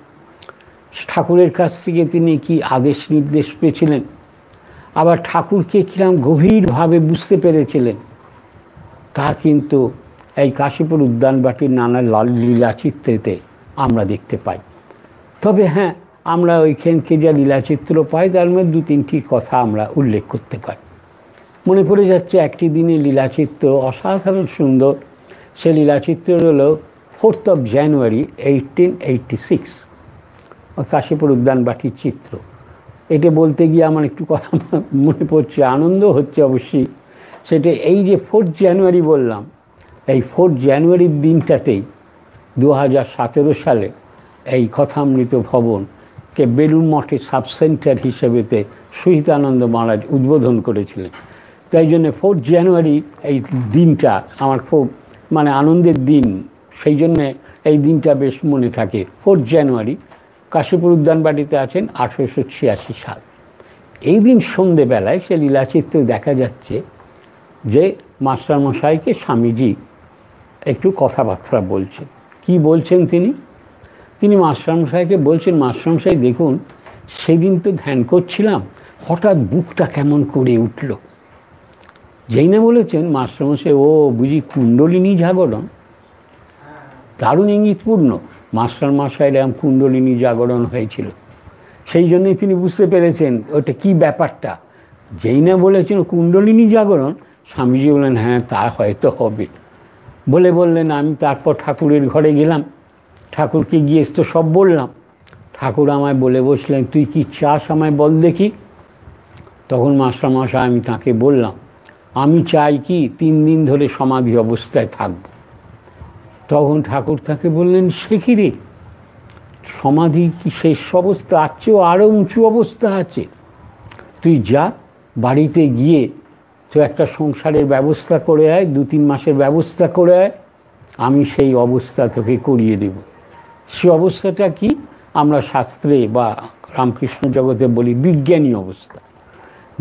ঠাকুরের কাছ থেকে তিনি কি আদেশ নির্দেশ পেয়েছিলেন, আবার ঠাকুরকে কিরম গভীরভাবে বুঝতে পেরেছিলেন, তা কিন্তু এই কাশীপুর উদ্যান বাটির নানা লীলাচিত্রেতে আমরা দেখতে পাই। তবে হ্যাঁ, আমরা ওইখানকে যা লীলাচিত্র পাই, তার মধ্যে দু তিনটি কথা আমরা উল্লেখ করতে পারি। মনে পড়ে যাচ্ছে একটি দিনের লীলাচিত্র, অসাধারণ সুন্দর। সে লীলাচিত্র হলো 4th of January 1886, কাশীপুর উদ্যান বাটির চিত্র। এটা বলতে গিয়ে আমার একটু কথা মনে পড়ছে, আনন্দ হচ্ছে অবশ্যই। সেটা এই যে 4th January বললাম, এই 4th January দিনটাতেই 2017 সালে এই কথামৃত ভবনকে বেলুড় মঠের সাবসেন্টার হিসেবেতে সহিতানন্দ মহারাজ উদ্বোধন করেছিলেন। তাই জন্য 4th January এই দিনটা আমার খুব মানে আনন্দের দিন, সেই জন্যে এই দিনটা বেশ মনে থাকে। 4th January কাশীপুর উদ্যান বাটিতে আছেন 1886 সাল। এই দিন সন্ধেবেলায় সে লীলাচিত্রে দেখা যাচ্ছে যে মাস্টারমশাইকে স্বামীজি একটু কথাবার্তা বলছেন। কি বলছেন তিনি মাস্টারমশাইকে বলছেন, মাস্টারমশাই দেখুন, সেদিন তো ধ্যান করছিলাম, হঠাৎ বুকটা কেমন করে উঠল। যেই না বলেছেন মাস্টারমশাই, ও বুঝি কুণ্ডলিনী জাগরণ। দারুণ ইঙ্গিতপূর্ণ, মাস্টারমশাইয়ের এরকম কুণ্ডলিনী জাগরণ হয়েছিল। সেই জন্যই তিনি বুঝতে পেরেছেন ওটা কি ব্যাপারটা। যেই না বলেছেন কুণ্ডলিনী জাগরণ, স্বামীজি বললেন, হ্যাঁ তা হয়তো হবে। বললেন, আমি তারপর ঠাকুরের ঘরে গেলাম, ঠাকুরকে গিয়ে তো সব বললাম। ঠাকুর আমায় বলে বসলেন, তুই কি চাস আমায় বল দেখি। তখন মাস্টারমশাই, আমি তাকে বললাম, আমি চাই কি 3 দিন ধরে সমাধি অবস্থায় থাকব। তখন ঠাকুর তাকে বললেন, সে কি রে, সমাধি কি শেষ অবস্থা? তার চেয়েও আরও উঁচু অবস্থা আছে। তুই যা, বাড়িতে গিয়ে তো একটা সংসারের ব্যবস্থা করে আয়, 2-3 মাসের ব্যবস্থা করে আয়, আমি সেই অবস্থা তোকে করিয়ে দেব। সে অবস্থাটা কি আমরা শাস্ত্রে বা রামকৃষ্ণ জগতে বলি বিজ্ঞানী অবস্থা।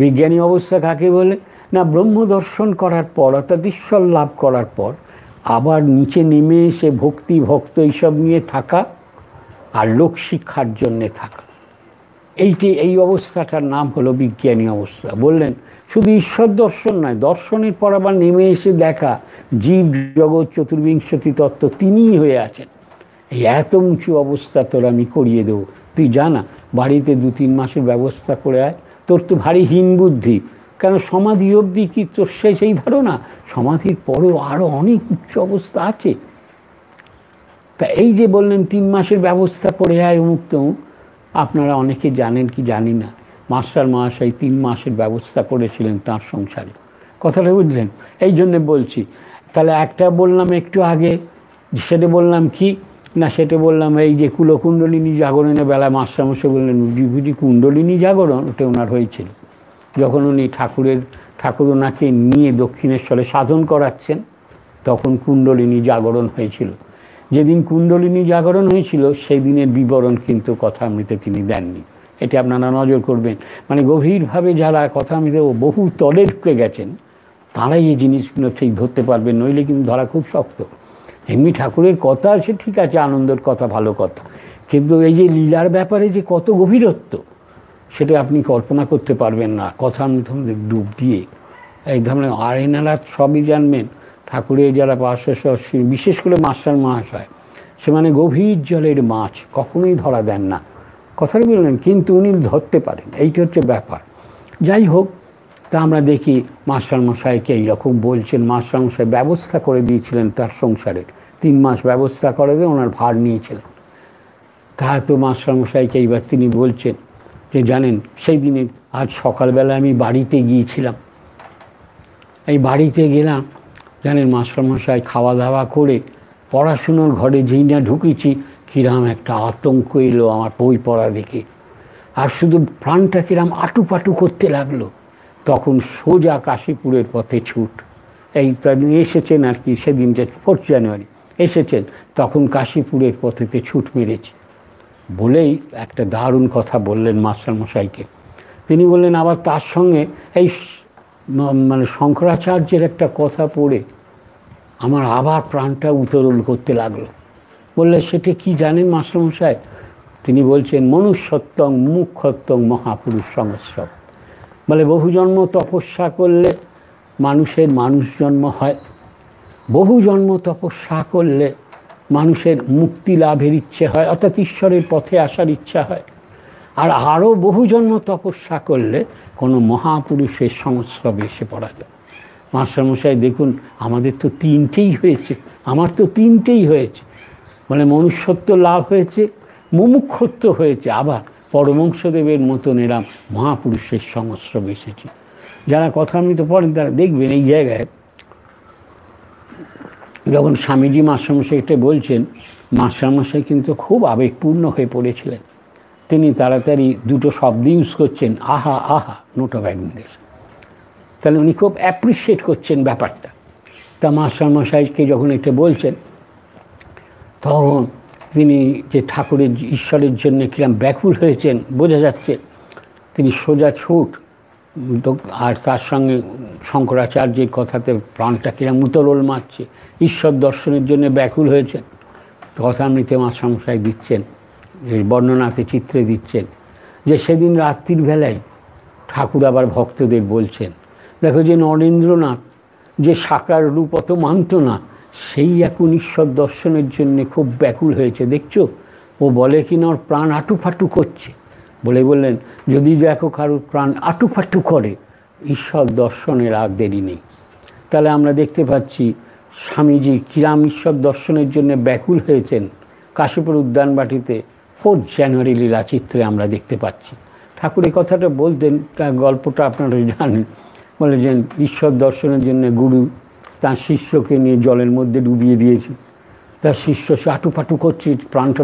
বিজ্ঞানী অবস্থা কাকে বলে না, ব্রহ্ম দর্শন করার পর অর্থাৎ ঈশ্বর লাভ করার পর আবার নিচে নেমে এসে ভক্তি ভক্ত এইসব নিয়ে থাকা আর লোক শিক্ষার জন্যে থাকা, এই অবস্থাটার নাম হলো বিজ্ঞানী অবস্থা। বললেন শুধু ঈশ্বর দর্শন নয়, দর্শনের পর আবার নেমে এসে দেখা জীব জগৎ চতুর্বিংশতি তত্ত্ব তিনিই হয়ে আছেন। এই এত উঁচু অবস্থা তোর আমি করিয়ে দেবো, তুই জানা বাড়িতে 2-3 মাসের ব্যবস্থা করে আয়। তোর তো ভারী হীন বুদ্ধি, কেন সমাধি অবধি কি তোর সেই ধারণা? সমাধির পরেও আরও অনেক উচ্চ অবস্থা আছে। তা এই যে বললেন 3 মাসের ব্যবস্থা করে আয় অমুক তমুক, আপনারা অনেকে জানেন কি জানি না, মাস্টার মহাশয় 3 মাসের ব্যবস্থা করেছিলেন তাঁর সংসারে। কথাটা বুঝলেন? এই জন্যে বলছি। তাহলে একটা বললাম একটু আগে, সেটা বললাম কি না, সেটা বললাম এই যে কুলকুণ্ডলিনী জাগরণের বেলা মাস্টারমশাই বললেন বুঝি কুণ্ডলিনী জাগরণ ওটা ওনার হয়েছিল যখন উনি ঠাকুর ওনাকে নিয়ে দক্ষিণেশ্বরে সাধন করাচ্ছেন। তখন কুণ্ডলিনী জাগরণ হয়েছিল। যেদিন কুণ্ডলিনী জাগরণ হয়েছিল সেই দিনের বিবরণ কিন্তু কথামৃতে তিনি দেননি। এটা আপনারা নজর করবেন। মানে গভীরভাবে যারা কথামৃতে বহু তলে ঢুকে গেছেন তারাই এই জিনিসগুলো ঠিক ধরতে পারবেন, নইলে কিন্তু ধরা খুব শক্ত। এমনি ঠাকুরের কথা সে ঠিক আছে, আনন্দের কথা, ভালো কথা, কিন্তু এই যে লীলার ব্যাপারে যে কত গভীরত্ব সেটা আপনি কল্পনা করতে পারবেন না কথামৃত ডুব দিয়ে। এই ধরনের আর এনারা সবই জানবেন। ঠাকুরের যারা পার্শ্ব, বিশেষ করে মাস্টার মহাশয়, সে মানে গভীর জলের মাছ কখনোই ধরা দেন না, কথাটা বললেন, কিন্তু উনি ধরতে পারেন, এইটা হচ্ছে ব্যাপার। যাই হোক, তা আমরা দেখি মাস্টারমশাইকে এইরকম বলছেন। মাস্টারমশাই ব্যবস্থা করে দিয়েছিলেন তার সংসারের, 3 মাস ব্যবস্থা করে দিয়ে ওনার ভার নিয়েছিলেন। তা তো মাস্টারমশাইকে এইবার তিনি বলছেন যে জানেন সেই দিনে আজ সকালবেলা আমি বাড়িতে গিয়েছিলাম, এই বাড়িতে গেলাম, জানেন মাস্টারমশাই খাওয়া দাওয়া করে পড়াশুনোর ঘরে যেই না ঢুকেছি কিরাম একটা আতঙ্ক এলো আমার বই পড়া দেখে, আর শুধু প্রাণটা কিরাম আটুপাটু করতে লাগলো। তখন সোজা কাশীপুরের পথে ছুট। এই এসেছেন আর কি, সেদিনটা 4 জানুয়ারি এসেছেন, তখন কাশীপুরের পথেতে ছুট মেরেছি বলেই একটা দারুণ কথা বললেন মাস্টারমশাইকে। তিনি বললেন আবার তার সঙ্গে এই মানে শঙ্করাচার্যের একটা কথা পড়ে আমার আবার প্রাণটা উত্তোলন করতে লাগলো। বললে সেটা কি জানেন মাস্টারমশাই? তিনি বলছেন মনুষ্যত্বং মুখ্যত্বং মহাপুরুষ সংস্রব। বলে বহু জন্ম তপস্যা করলে মানুষের মানুষ জন্ম হয়, বহু জন্ম তপস্যা করলে মানুষের মুক্তি লাভের ইচ্ছে হয়, অর্থাৎ ঈশ্বরের পথে আসার ইচ্ছা হয়, আর আরও বহু জন্ম তপস্যা করলে কোনো মহাপুরুষের সংস্রবে এসে পড়া যায়। মাস্টারমশাই দেখুন আমাদের তো 3টেই হয়েছে, আমার তো 3টেই হয়েছে। মানে মনুষ্যত্ব লাভ হয়েছে, মুমুক্ষত্ব হয়েছে, আবার পরমংশদেবের মতন এরাম মহাপুরুষের সংস্রবে এসেছি। যারা কথামৃত পড়েন তারা দেখবেন এই জায়গায় যখন স্বামীজি মাস্টারমশাইটা বলছেন, মাস্টারমশাই কিন্তু খুব আবেগপূর্ণ হয়ে পড়েছিলেন। তিনি তাড়াতাড়ি 2টো শব্দ ইউজ করছেন, আহা আহা, নোট অফ অ্যাডমিরেশন। তাহলে উনি খুব অ্যাপ্রিসিয়েট করছেন ব্যাপারটা। তা মাস্টারমশাইকে যখন এটা বলছেন তখন তিনি যে ঠাকুরের ঈশ্বরের জন্য কিরম ব্যাকুল হয়েছেন বোঝা যাচ্ছে। তিনি সোজা ছুট, আর তার সঙ্গে শঙ্করাচার্যের কথাতে প্রাণটা কিরম উতরোল মারছে, ঈশ্বর দর্শনের জন্য ব্যাকুল হয়েছেন। কথামৃতে মাস্টারমশাই দিচ্ছেন, বর্ণনাতে চিত্রে দিচ্ছেন যে সেদিন রাত্রির বেলায় ঠাকুর আবার ভক্তদের বলছেন, দেখো যে নরেন্দ্রনাথ যে সাকার রূপ অত মানত না, সেই এখন ঈশ্বর দর্শনের জন্যে খুব ব্যাকুল হয়েছে, দেখছো? ও বলে কিনা ওর প্রাণ আটুফাটু করছে। বললেন যদি দেখো কারোর প্রাণ আটুফাটু করে, ঈশ্বর দর্শনের আর দেরি নেই। তাহলে আমরা দেখতে পাচ্ছি স্বামীজি কিরাম ঈশ্বর দর্শনের জন্য ব্যাকুল হয়েছেন কাশীপুর উদ্যানবাটিতে 4 জানুয়ারি লীলাচিত্রে আমরা দেখতে পাচ্ছি। ঠাকুর এই কথাটা বলতেন, তার গল্পটা আপনারা জানেন। বলে যে ঈশ্বর দর্শনের জন্য গুরু তার শিষ্যকে নিয়ে জলের মধ্যে ডুবিয়ে দিয়েছে, তার শিষ্য সে আটুপাটু করছে, প্রাণটা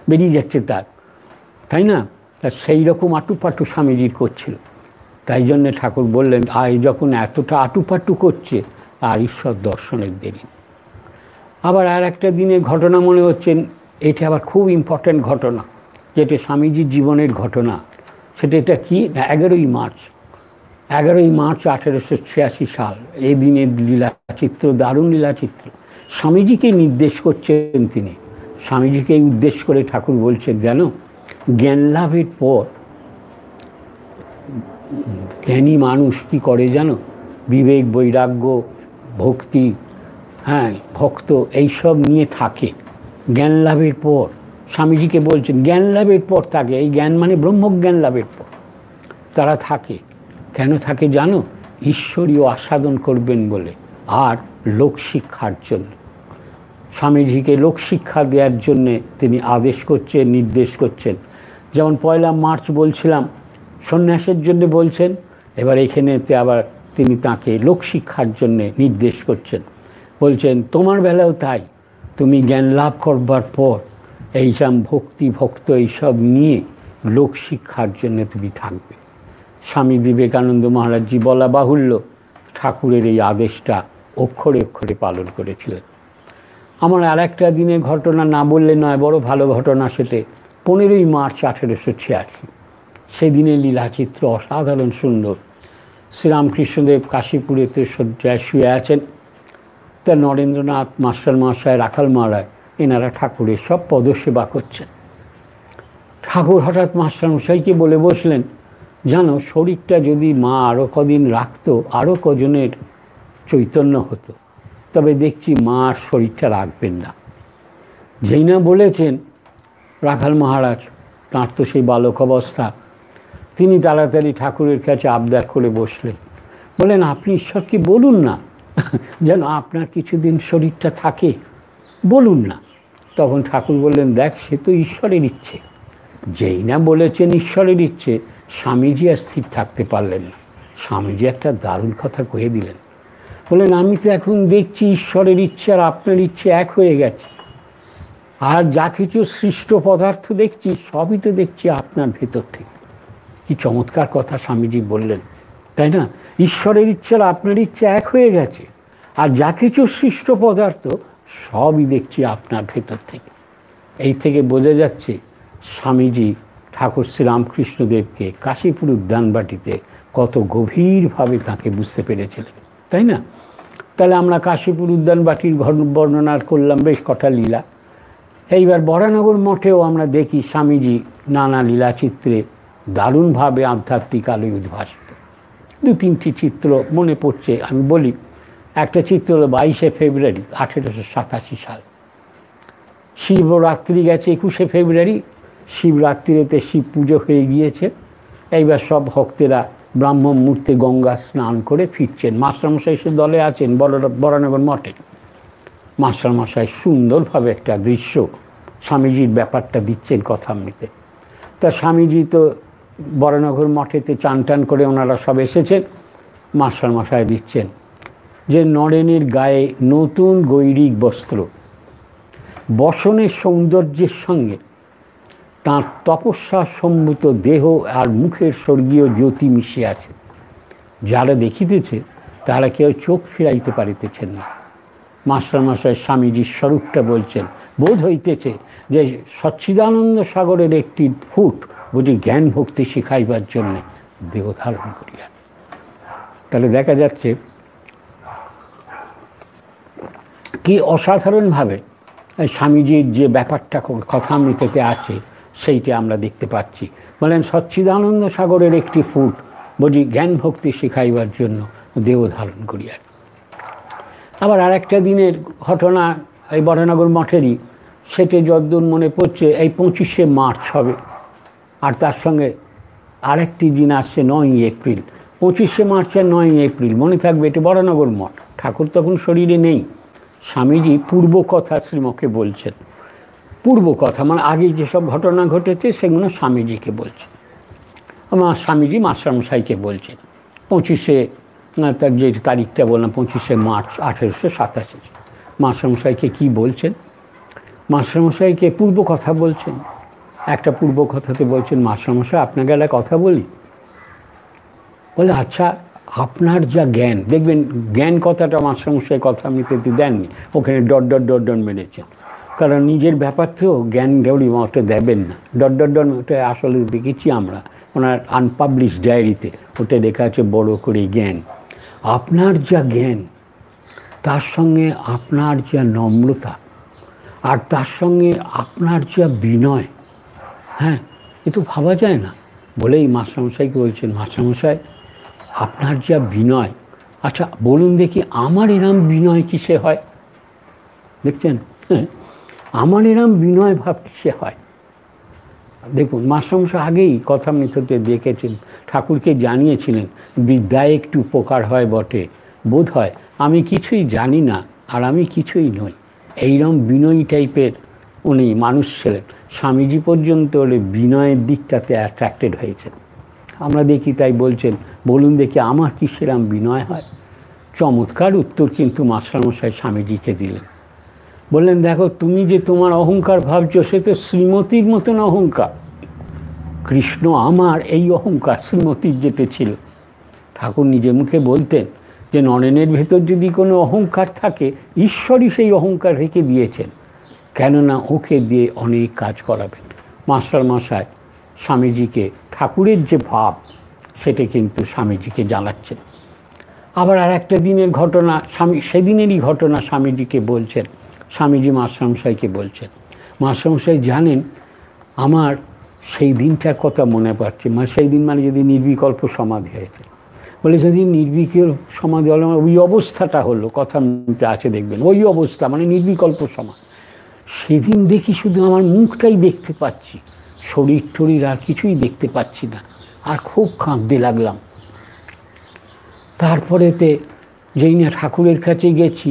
বেরিয়ে যাচ্ছে তার, তাই না? তা সেই রকম আটুপাটু স্বামীজির করছিল। তাই জন্যে ঠাকুর বললেন যখন এতটা আটুপাটু করছে আর ঈশ্বর দর্শনের দেরি। আবার আর একটা দিনের ঘটনা মনে হচ্ছেন, এটা আবার খুব ইম্পর্ট্যান্ট ঘটনা, যেটা স্বামীজির জীবনের ঘটনা। সেটা এটা কি, 11ই মার্চ 1886 সাল। এই দিনের লীলাচিত্র, দারুণ লীলাচিত্র। স্বামীজিকে নির্দেশ করছেন তিনি। স্বামীজিকে উদ্দেশ করে ঠাকুর বলছেন, জানো জ্ঞান লাভের পর জ্ঞানী মানুষ কি করে জানো? বিবেক, বৈরাগ্য, ভক্তি, ভক্ত এইসব নিয়ে থাকে। জ্ঞান লাভের পর স্বামীজিকে বলছেন জ্ঞান লাভের পর থাকে, এই জ্ঞান মানে ব্রহ্মজ্ঞান লাভের পর তারা থাকে। কেন থাকে জানো? ঈশ্বরীয় আস্বাদন করবেন বলে, আর লোকশিক্ষার জন্য। স্বামীজিকে লোকশিক্ষা দেওয়ার জন্যে তিনি আদেশ করছেন, নির্দেশ করছেন। যেমন 1 মার্চ বলছিলাম সন্ন্যাসের জন্য বলছেন, এবার এখানেতে আবার তিনি তাকে লোকশিক্ষার জন্যে নির্দেশ করছেন। বলছেন তোমার বেলাও তাই, তুমি জ্ঞান লাভ করবার পর এইসব ভক্তি ভক্ত এইসব নিয়ে লোকশিক্ষার জন্য তুমি থাকবে। স্বামী বিবেকানন্দ মহারাজজি বলা বাহুল্য ঠাকুরের এই আদেশটা অক্ষরে অক্ষরে পালন করেছিলেন। আমার আর একটা দিনের ঘটনা না বললে নয়, বড় ভালো ঘটনা সেটা। 15ই মার্চ 1886, সেদিনের লীলাচিত্র অসাধারণ সুন্দর। শ্রীরামকৃষ্ণদেব কাশীপুরেতে শয্যায় শুয়ে আছেন, তা নরেন্দ্রনাথ মাস্টারমশাই, রাখাল মহারাজ, এনারা ঠাকুরের সব পদসেবা করছেন। ঠাকুর হঠাৎ মাস্টারমশাইকে বলে বসলেন, জানো, শরীরটা যদি মা আরও কদিন রাখতো, আরও কজনের চৈতন্য হতো, তবে দেখছি মা আর শরীরটা রাখবেন না। যেই না বলেছেন রাখাল মহারাজ, তাঁর তো সেই বালক অবস্থা, তিনি তাড়াতাড়ি ঠাকুরের কাছে আবদার করে বসলেন, বলেন, আপনি ঈশ্বরকে বলুন না যেন আপনার কিছুদিন শরীরটা থাকে, বলুন না। তখন ঠাকুর বললেন, দেখ, সে তো ঈশ্বরের ইচ্ছে। যেই না বলেছেন ঈশ্বরের ইচ্ছে, স্বামীজি আর স্থির থাকতে পারলেন না। স্বামীজি একটা দারুণ কথা কয়ে দিলেন, বললেন, আমি তো এখন দেখছি ঈশ্বরের ইচ্ছে আর আপনার ইচ্ছে এক হয়ে গেছে, আর যা কিছু সৃষ্ট পদার্থ দেখছি সবই তো দেখছি আপনার ভেতর থেকে। কি চমৎকার কথা স্বামীজি বললেন, তাই না? ঈশ্বরের ইচ্ছে আর আপনার ইচ্ছে এক হয়ে গেছে, আর যা কিছু সৃষ্ট পদার্থ সবই দেখছি আপনার ভেতর থেকে। এই থেকে বোঝা যাচ্ছে স্বামীজি ঠাকুর শ্রীরামকৃষ্ণদেবকে কাশীপুর উদ্যানবাটিতে কত গভীরভাবে তাকে বুঝতে পেরেছিলেন, তাই না? তাহলে আমরা কাশীপুর উদ্যানবাটির বর্ণনা করলাম, বেশ কটা লীলা। এইবার বরানগর মঠেও আমরা দেখি স্বামীজি নানা লীলাচিত্রে দারুণভাবে আধ্যাত্মিক আলোয় উদ্ভাসিত। 2-3টি চিত্র মনে পড়ছে, আমি বলি। একটা চিত্র হলো 22শে ফেব্রুয়ারি 1887 সাল। শিবরাত্রি গেছে 21শে ফেব্রুয়ারি, শিবরাত্রিতে শিব পুজো হয়ে গিয়েছে। এইবার সব ভক্তেরা ব্রাহ্ম মুহূর্তে গঙ্গা স্নান করে ফিরছেন। মাস্টারমশাই সে দলে আছেন বরানগর মঠে। মাস্টারমশাই সুন্দরভাবে একটা দৃশ্য স্বামীজির ব্যাপারটা দিচ্ছেন কথামৃতে। তা স্বামীজি তো বরানগর মঠেতে চান টান করে ওনারা সব এসেছেন। মাস্টারমশাই দিচ্ছেন যে নরেনের গায়ে নতুন গৈরিক বস্ত্র, বসনের সৌন্দর্যের সঙ্গে তাঁর তপস্যা সম্ভূত দেহ আর মুখের স্বর্গীয় জ্যোতি মিশে আছে। যারা দেখিতেছে তারা কেউ চোখ ফিরাইতে পারিতেছেন না। মাস্টারমশাই স্বামীজির স্বরূপটা বলছেন, বোধ হইতেছে যে সচ্চিদানন্দ সাগরের একটি ফুট বুঝি জ্ঞান ভক্তি শিখাইবার জন্য দেহ ধারণ করিয়া। তাহলে দেখা যাচ্ছে কি অসাধারণভাবে স্বামীজির যে ব্যাপারটা কথামৃততে আছে সেইটা আমরা দেখতে পাচ্ছি। বলেন, সচ্চিদানন্দ সাগরের একটি ফুট বুঝি জ্ঞান ভক্তি শিখাইবার জন্য দেহ ধারণ করিয়া। আবার আর একটা দিনের ঘটনা এই বরানগর মঠেরই, সেটা যদ্দূর মনে পড়ছে এই 25শে মার্চ হবে। আর তার সঙ্গে আরেকটি দিন আসছে 9ই এপ্রিল। 25শে মার্চ আর 9ই এপ্রিল মনে থাকবে, এটা বরানগর মঠ। ঠাকুর তখন শরীরে নেই। স্বামীজি পূর্ব কথা শ্রীমকে বলছেন। পূর্ব কথা মানে আগে যেসব ঘটনা ঘটেছে সেগুলো স্বামীজিকে বলছে। আমার স্বামীজি মাস্টারমশাইকে বলছেন। 25শে তার যে তারিখটা বললাম 25শে মার্চ 1887, মাস্টারমশাইকে কি বলছেন? মাস্টারমশাইকে পূর্ব কথা বলছেন। একটা পূর্ব কথাতে বলছেন, মাস্টারমশাই আপনাকে একটা কথা বলি। বলে, আচ্ছা, আপনার যা জ্ঞান, দেখবেন জ্ঞান কথাটা মাস্টারমশাই কথা নিতে দেননি, ওখানে ডট ডট ডট ডট মেরেছেন, কারণ নিজের ব্যাপারতেও জ্ঞান ডেউরি ওটা দেবেন না। ডট ডট ডট ওটা আসলে দেখেছি আমরা ওনার আনপাবলিশ ডায়েরিতে, ওটা লেখা আছে বড় করে জ্ঞান। আপনার যা জ্ঞান, তার সঙ্গে আপনার যা নম্রতা, আর তার সঙ্গে আপনার যা বিনয়, হ্যাঁ, এ তো ভাবা যায় না। বলেই মাস্টারমশাইকে বলছেন, মাস্টারমশাই আপনার যা বিনয়, আচ্ছা বলুন দেখি আমার এরম বিনয় কিসে হয়? দেখছেন, হ্যাঁ, আমার এরম বিনয় ভাব কিসে হয়? দেখুন, মাস্টারমশাই আগেই কথামৃততে দেখেছেন, ঠাকুরকে জানিয়েছিলেন, বিদ্যায় একটু উপকার হয় বটে, বোধ হয় আমি কিছুই জানি না আর আমি কিছুই নই। এইরকম বিনয়ী টাইপের উনি মানুষ ছিলেন। স্বামীজি পর্যন্ত ওই বিনয়ের দিকটাতে অ্যাট্রাক্টেড হয়েছেন। আমরা দেখি, তাই বলছেন, বলুন দেখি আমার কি সেরকম বিনয় হয়? চমৎকার উত্তর কিন্তু মাস্টারমশাই স্বামীজিকে দিলেন। বললেন, দেখো, তুমি যে তোমার অহংকার ভাবছো সে তো শ্রীমতীর মতন অহংকার। কৃষ্ণ আমার এই অহংকার শ্রীমতীর যেতে ছিল। ঠাকুর নিজে মুখে বলতেন যে নরেনের ভেতর যদি কোনো অহংকার থাকে, ঈশ্বরই সেই অহংকার রেখে দিয়েছেন, কেননা ওকে দিয়ে অনেক কাজ করাবেন। মাস্টারমশাই স্বামীজিকে ঠাকুরের যে ভাব সেটা কিন্তু স্বামীজিকে জানাচ্ছেন। আবার আর একটা দিনের ঘটনা, সেদিনেরই ঘটনা স্বামীজিকে বলছেন। স্বামীজি মাস্টারমশাইকে বলছেন, মাস্টারমশাই জানেন আমার সেই দিনটার কথা মনে পড়ছে। সেই দিন মানে যদি নির্বিকল্প সমাধি হয়েছে, বলে যদি নির্বিকল্প সমাধি হলো ওই অবস্থাটা হলো, কথা আছে দেখবেন, ওই অবস্থা মানে নির্বিকল্প সমাধি। সেদিন দেখি শুধু আমার মুখটাই দেখতে পাচ্ছি, শরীর টরীর আর কিছুই দেখতে পাচ্ছি না, আর খুব কাঁদতে লাগলাম। তারপরেতে যেই না ঠাকুরের কাছে গেছি,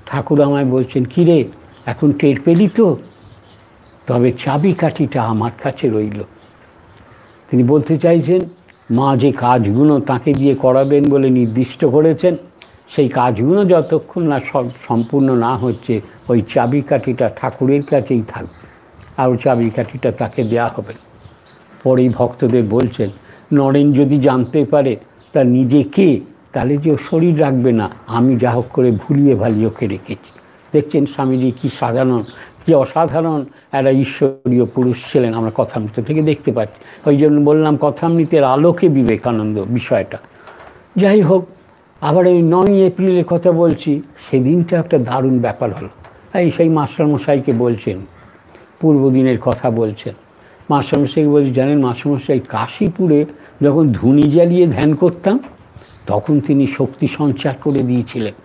ঠাকুর আমায় বলছেন, কিরে এখন টের পেলি তো? তবে চাবিকাঠিটা আমার কাছে রইল। তিনি বলতে চাইছেন মা যে কাজগুলো তাকে দিয়ে করাবেন বলে নির্দিষ্ট করেছেন, সেই কাজগুলো যতক্ষণ না সম্পূর্ণ না হচ্ছে, ওই চাবিকাঠিটা ঠাকুরের কাছেই থাকবে, আর ওই চাবিকাঠিটা তাকে দেয়া হবে। পরেই ভক্তদের বলছেন, নরেন যদি জানতে পারে তার নিজে কে, তাহলে যে ও শরীর রাখবে না, আমি যা হোক করে ভুলিয়ে ভালিয়ে ওকে রেখেছি। দেখছেন স্বামীজি কী সাধারণ, কী অসাধারণ একটা ঈশ্বরীয় পুরুষ ছিলেন, আমরা কথামৃত থেকে দেখতে পাচ্ছি। ওই জন্য বললাম কথামৃতের আলোকে বিবেকানন্দ বিষয়টা। যাই হোক, আবার এই 9 এপ্রিলের কথা বলছি, সেদিনটা একটা দারুণ ব্যাপার হলো। সেই মাস্টারমশাইকে বলছেন, পূর্বদিনের কথা বলছেন। মাস্টারমশাইকে বলছি, জানেন মাস্টারমশাই কাশীপুরে যখন ধুনি জ্বালিয়ে ধ্যান করতাম, তখন তিনি শক্তি সঞ্চার করে দিয়েছিলেন।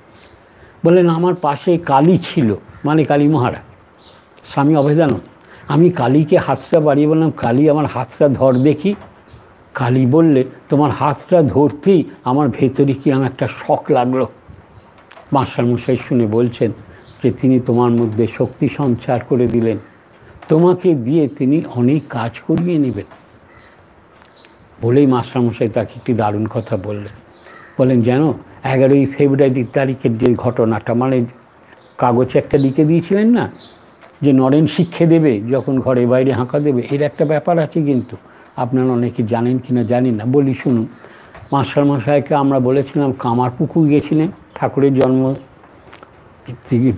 বলেন আমার পাশে কালী ছিল, মানে কালী মহারাজ, স্বামী অভেদানন্দ। আমি কালীকে হাতটা বাড়িয়ে বললাম, কালী আমার হাতটা ধর দেখি। কালী বললে, তোমার হাতটা ধরতেই আমার ভেতরে কিরম একটা শক লাগলো। মাস্টারমশাই শুনে বলছেন যে তিনি তোমার মধ্যে শক্তি সঞ্চার করে দিলেন, তোমাকে দিয়ে তিনি অনেক কাজ করিয়ে নেবেন। বলেই মাস্টারমশাই তাকে একটি দারুণ কথা বললেন। বলেন, যেন 11ই ফেব্রুয়ারি তারিখের যে ঘটনাটা, মানে কাগজে একটা লিখে দিয়েছিলেন না যে নরেন শিক্ষে দেবে যখন ঘরে বাইরে হাঁকা দেবে, এর একটা ব্যাপার আছে কিন্তু, আপনারা অনেকে জানেন কি না জানি না, বলি শুনুন। মাস্টারমশাইকে আমরা বলেছিলাম কামারপুকুর গেছিলেন, ঠাকুরের জন্ম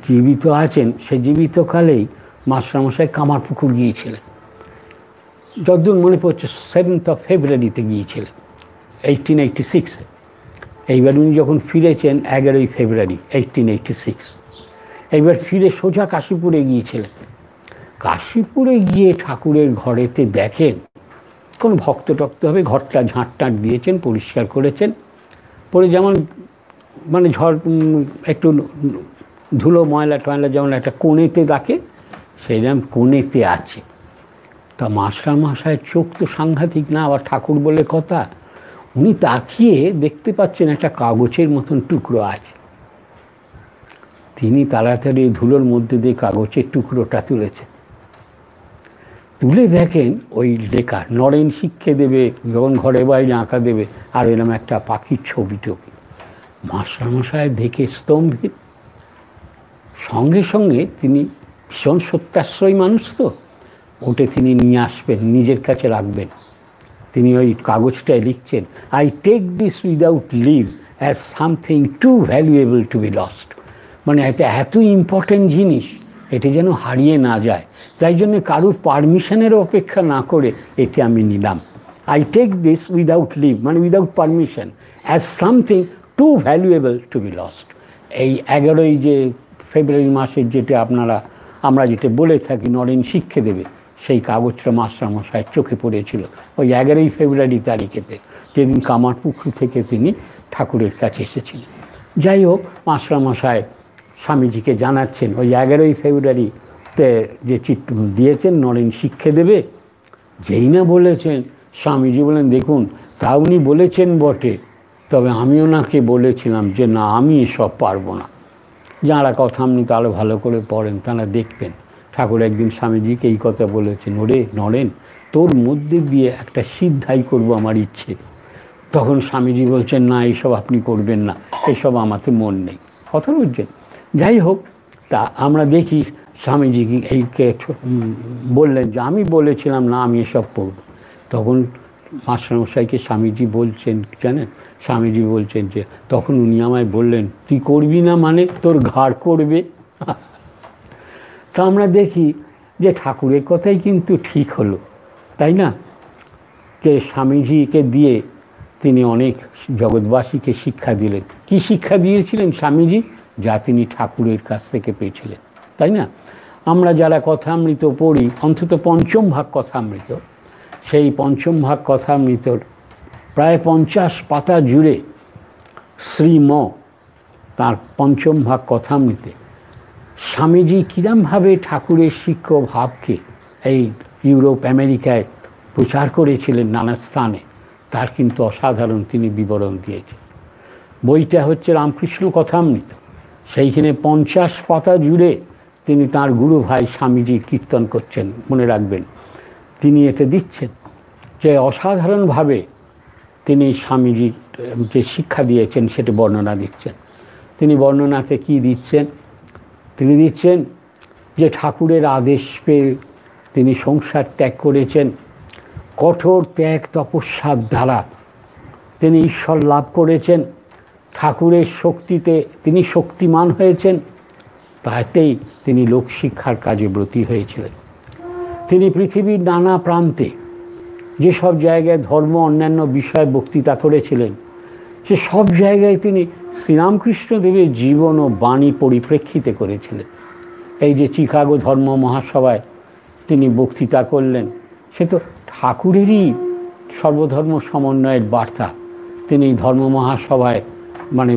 জীবিত আছেন, সে জীবিতকালেই মাস্টারমশাই কামারপুকুর গিয়েছিলেন। যতদূর মনে পড়ছে 7th ফেব্রুয়ারিতে গিয়েছিলেন 1886-এ। এইবার উনি যখন ফিরেছেন 11ই ফেব্রুয়ারি 1886, এইবার ফিরে সোজা কাশীপুরে গিয়েছিলেন। কাশীপুরে গিয়ে ঠাকুরের ঘরেতে দেখেন কোনো ভক্ত টক্ত হবে, ঘরটা ঝাঁট দিয়েছেন, পরিষ্কার করেছেন, পরে যেমন মানে একটু ধুলো ময়লা টয়লা যেমন একটা কোণেতে ডাকে, সেইরকম কোণেতে আছে। তা মাস্টারমশাইয়ের চোখ তো সাংঘাতিক না, আবার ঠাকুর বলে কথা, উনি তাকিয়ে দেখতে পাচ্ছেন একটা কাগজের মতন টুকরো আছে। তিনি তাড়াতাড়ি ধুলোর মধ্যে দিয়ে কাগজের টুকরোটা তুলেছেন, তুলে দেখেন ওই লেখা নরেন শিক্ষে দেবে যখন ঘরে বাইরে আঁকা দেবে, আর এরকম একটা পাখির ছবি টবি। মাস্টারমশাই দেখে স্তম্ভিত। সঙ্গে সঙ্গে তিনি ভীষণ সত্যাশ্রয়ী মানুষ তো, ওটা তিনি নিয়ে আসবেন, নিজের কাছে রাখবেন। তিনি ওই কাগজটায় লিখছেন, I take this without leave as something too valuable to be lost. মানে এটা এত ইম্পর্ট্যান্ট জিনিস, এটা যেন হারিয়ে না যায়, তাই জন্য কারুর পারমিশনের অপেক্ষা না করে এটি আমি নিলাম। I take this without leave মানে without permission as something too valuable to be lost. এই 11ই যে ফেব্রুয়ারি মাসের যেটা আমরা যেটা বলে থাকি নরেন শিক্ষে দেবে, সেই কাগজটা মাস্টারমশাইয়ের চোখে পড়েছিল ওই 11ই ফেব্রুয়ারি তারিখেতে, যেদিন কামারপুকুর থেকে তিনি ঠাকুরের কাছে এসেছিলেন। যাই হোক, মাস্টারমশাই স্বামীজিকে জানাচ্ছেন ওই 11ই ফেব্রুয়ারিতে যে চিঠি দিয়েছেন নরেন শিক্ষে দেবে। যেই না বলেছেন, স্বামীজি বলেন, দেখুন তা উনি বলেছেন বটে, তবে আমি ওনাকে বলেছিলাম যে না, আমি এসব পারবো না। যাঁরা কথা আপনি তাহলে ভালো করে পড়েন তারা দেখবেন, ঠাকুর একদিন স্বামীজিকে এই কথা বলেছেন, ওরে নরেন, তোর মধ্যে দিয়ে একটা সিদ্ধাই করব আমার ইচ্ছে। তখন স্বামীজি বলছেন, না এইসব আপনি করবেন না, এইসব আমাতে মন নেই, কথা বলছেন। যাই হোক, তা আমরা দেখি স্বামীজি এইকে বললেন যে আমি বলেছিলাম না, আমি এসব পড়ব। তখন মাস্টারমশাইকে স্বামীজি বলছেন, জানেন স্বামীজি বলছেন যে তখন উনি আমায় বললেন, তুই করবি না মানে তোর ঘাড় করবে। তা আমরা দেখি যে ঠাকুরের কথাই কিন্তু ঠিক হলো, তাই না? যে স্বামীজিকে দিয়ে তিনি অনেক জগৎবাসীকে শিক্ষা দিলেন। কি শিক্ষা দিয়েছিলেন স্বামীজি? যা তিনি ঠাকুরের কাছ থেকে পেয়েছিলেন, তাই না? আমরা যারা কথামৃত পড়ি, অন্তত পঞ্চম ভাগ কথামৃত, সেই পঞ্চম ভাগ কথামৃতর প্রায় 50 পাতা জুড়ে শ্রীম তার পঞ্চম ভাগ কথামৃতে স্বামীজি কীরমভাবে ঠাকুরের শিক্ষ ভাবকে এই ইউরোপ আমেরিকায় প্রচার করেছিলেন নানা স্থানে, তার কিন্তু অসাধারণ তিনি বিবরণ দিয়েছেন। বইটা হচ্ছে রামকৃষ্ণ কথামৃত। সেইখানে 50 পাতা জুড়ে তিনি তার গুরু ভাই স্বামীজির কীর্তন করছেন, মনে রাখবেন। তিনি এটা দিচ্ছেন যে অসাধারণভাবে তিনি স্বামীজি যে শিক্ষা দিয়েছেন সেটা বর্ণনা দিচ্ছেন। তিনি বর্ণনাতে কি দিচ্ছেন? তিনি দিচ্ছেন যে ঠাকুরের আদেশ পেয়ে তিনি সংসার ত্যাগ করেছেন, কঠোর ত্যাগ তপস্যার দ্বারা তিনি ঈশ্বর লাভ করেছেন, ঠাকুরের শক্তিতে তিনি শক্তিমান হয়েছেন, তাতেই তিনি লোকশিক্ষার কাজে ব্রতী হয়েছিলেন। তিনি পৃথিবীর নানা প্রান্তে যেসব জায়গায় ধর্ম অন্যান্য বিষয়ে বক্তৃতা করেছিলেন, সে সব জায়গায় তিনি শ্রীরামকৃষ্ণদেবের জীবন ও বাণী পরিপ্রেক্ষিতে করেছিলেন। এই যে চিকাগো ধর্ম মহাসভায় তিনি বক্তৃতা করলেন, সে তো ঠাকুরেরই সর্বধর্ম সমন্বয়ের বার্তা তিনি ধর্ম মহাসভায় মানে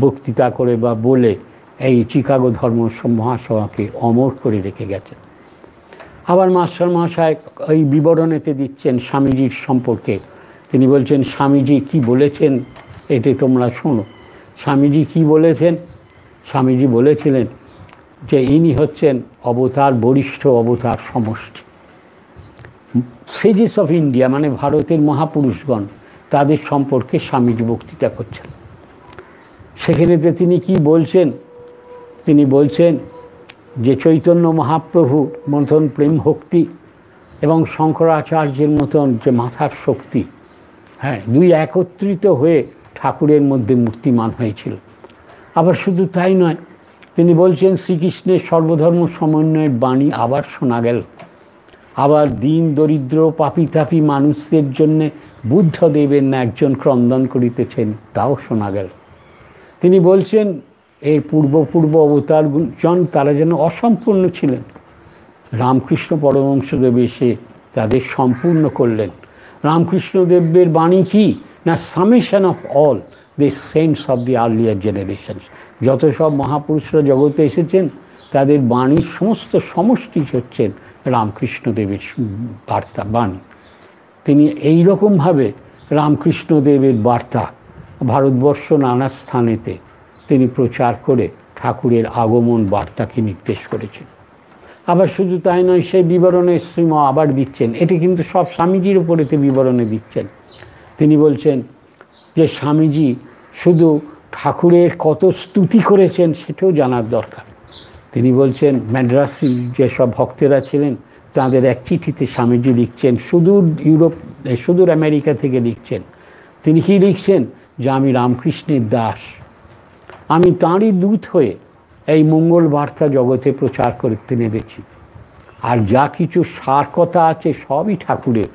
বক্তৃতা করে বা বলে এই চিকাগো ধর্ম মহাসভাকে অমর করে রেখে গেছেন। আবার মাস্টার মহাশয় এই বিবরণেতে দিচ্ছেন স্বামীজির সম্পর্কে। তিনি বলছেন স্বামীজি কি বলেছেন এটি তোমরা শোনো। স্বামীজি কি বলেছেন? স্বামীজি বলেছিলেন যে ইনি হচ্ছেন অবতার, বরিষ্ঠ অবতার সমষ্টি। সেজেস অফ ইন্ডিয়া মানে ভারতের মহাপুরুষগণ, তাদের সম্পর্কে স্বামীজি বক্তৃতা করছেন। সেখানেতে তিনি কি বলছেন? তিনি বলছেন যে চৈতন্য মহাপ্রভুর মতন প্রেম ভক্তি এবং শঙ্করাচার্যের মতন যে মাথার শক্তি, হ্যাঁ, দুই একত্রিত হয়ে ঠাকুরের মধ্যে মূর্তিমান হয়েছিল। আবার শুধু তাই নয়, তিনি বলছেন শ্রীকৃষ্ণের সর্বধর্ম সমন্বয়ের বাণী আবার শোনা গেল। আবার দিন দরিদ্র পাপী তাপী মানুষদের জন্যে বুদ্ধদেবের না একজন ক্রন্দন করিতেছেন, তাও শোনা গেল। তিনি বলছেন এর পূর্ব অবতারজন তারা যেন অসম্পূর্ণ ছিলেন, রামকৃষ্ণ পরমহংসদেব এসে তাদের সম্পূর্ণ করলেন। রামকৃষ্ণদেবের বাণী কি না? Summation of all the cents of the earlier generations. যত সব মহাপুরুষরা জগতে এসেছেন তাদের বাণীর সমস্ত সমষ্টি হচ্ছেন রামকৃষ্ণদেবের বার্তা বাণী। তিনি এই রকমভাবে রামকৃষ্ণদেবের বার্তা ভারতবর্ষ নানা স্থানেতে তিনি প্রচার করে ঠাকুরের আগমন বার্তাকে নির্দেশ করেছেন। আবার শুধু তাই নয়, সেই বিবরণে শ্রীম আবার দিচ্ছেন, এটি কিন্তু সব স্বামীজির উপরেতে বিবরণে দিচ্ছেন। তিনি বলছেন যে স্বামীজি শুধু ঠাকুরের কত স্তুতি করেছেন সেটাও জানার দরকার। তিনি বলছেন ম্যাড্রাসি যেসব ভক্তেরা ছিলেন তাদের এক চিঠিতে স্বামীজি লিখছেন, সুদূর আমেরিকা থেকে লিখছেন। তিনি কি লিখছেন? যে আমি রামকৃষ্ণের দাস, আমি তাঁরই দূত হয়ে এই মঙ্গল বার্তা জগতে প্রচার করতে নেমেছি। আর যা কিছু সার কথা আছে সবই ঠাকুরের,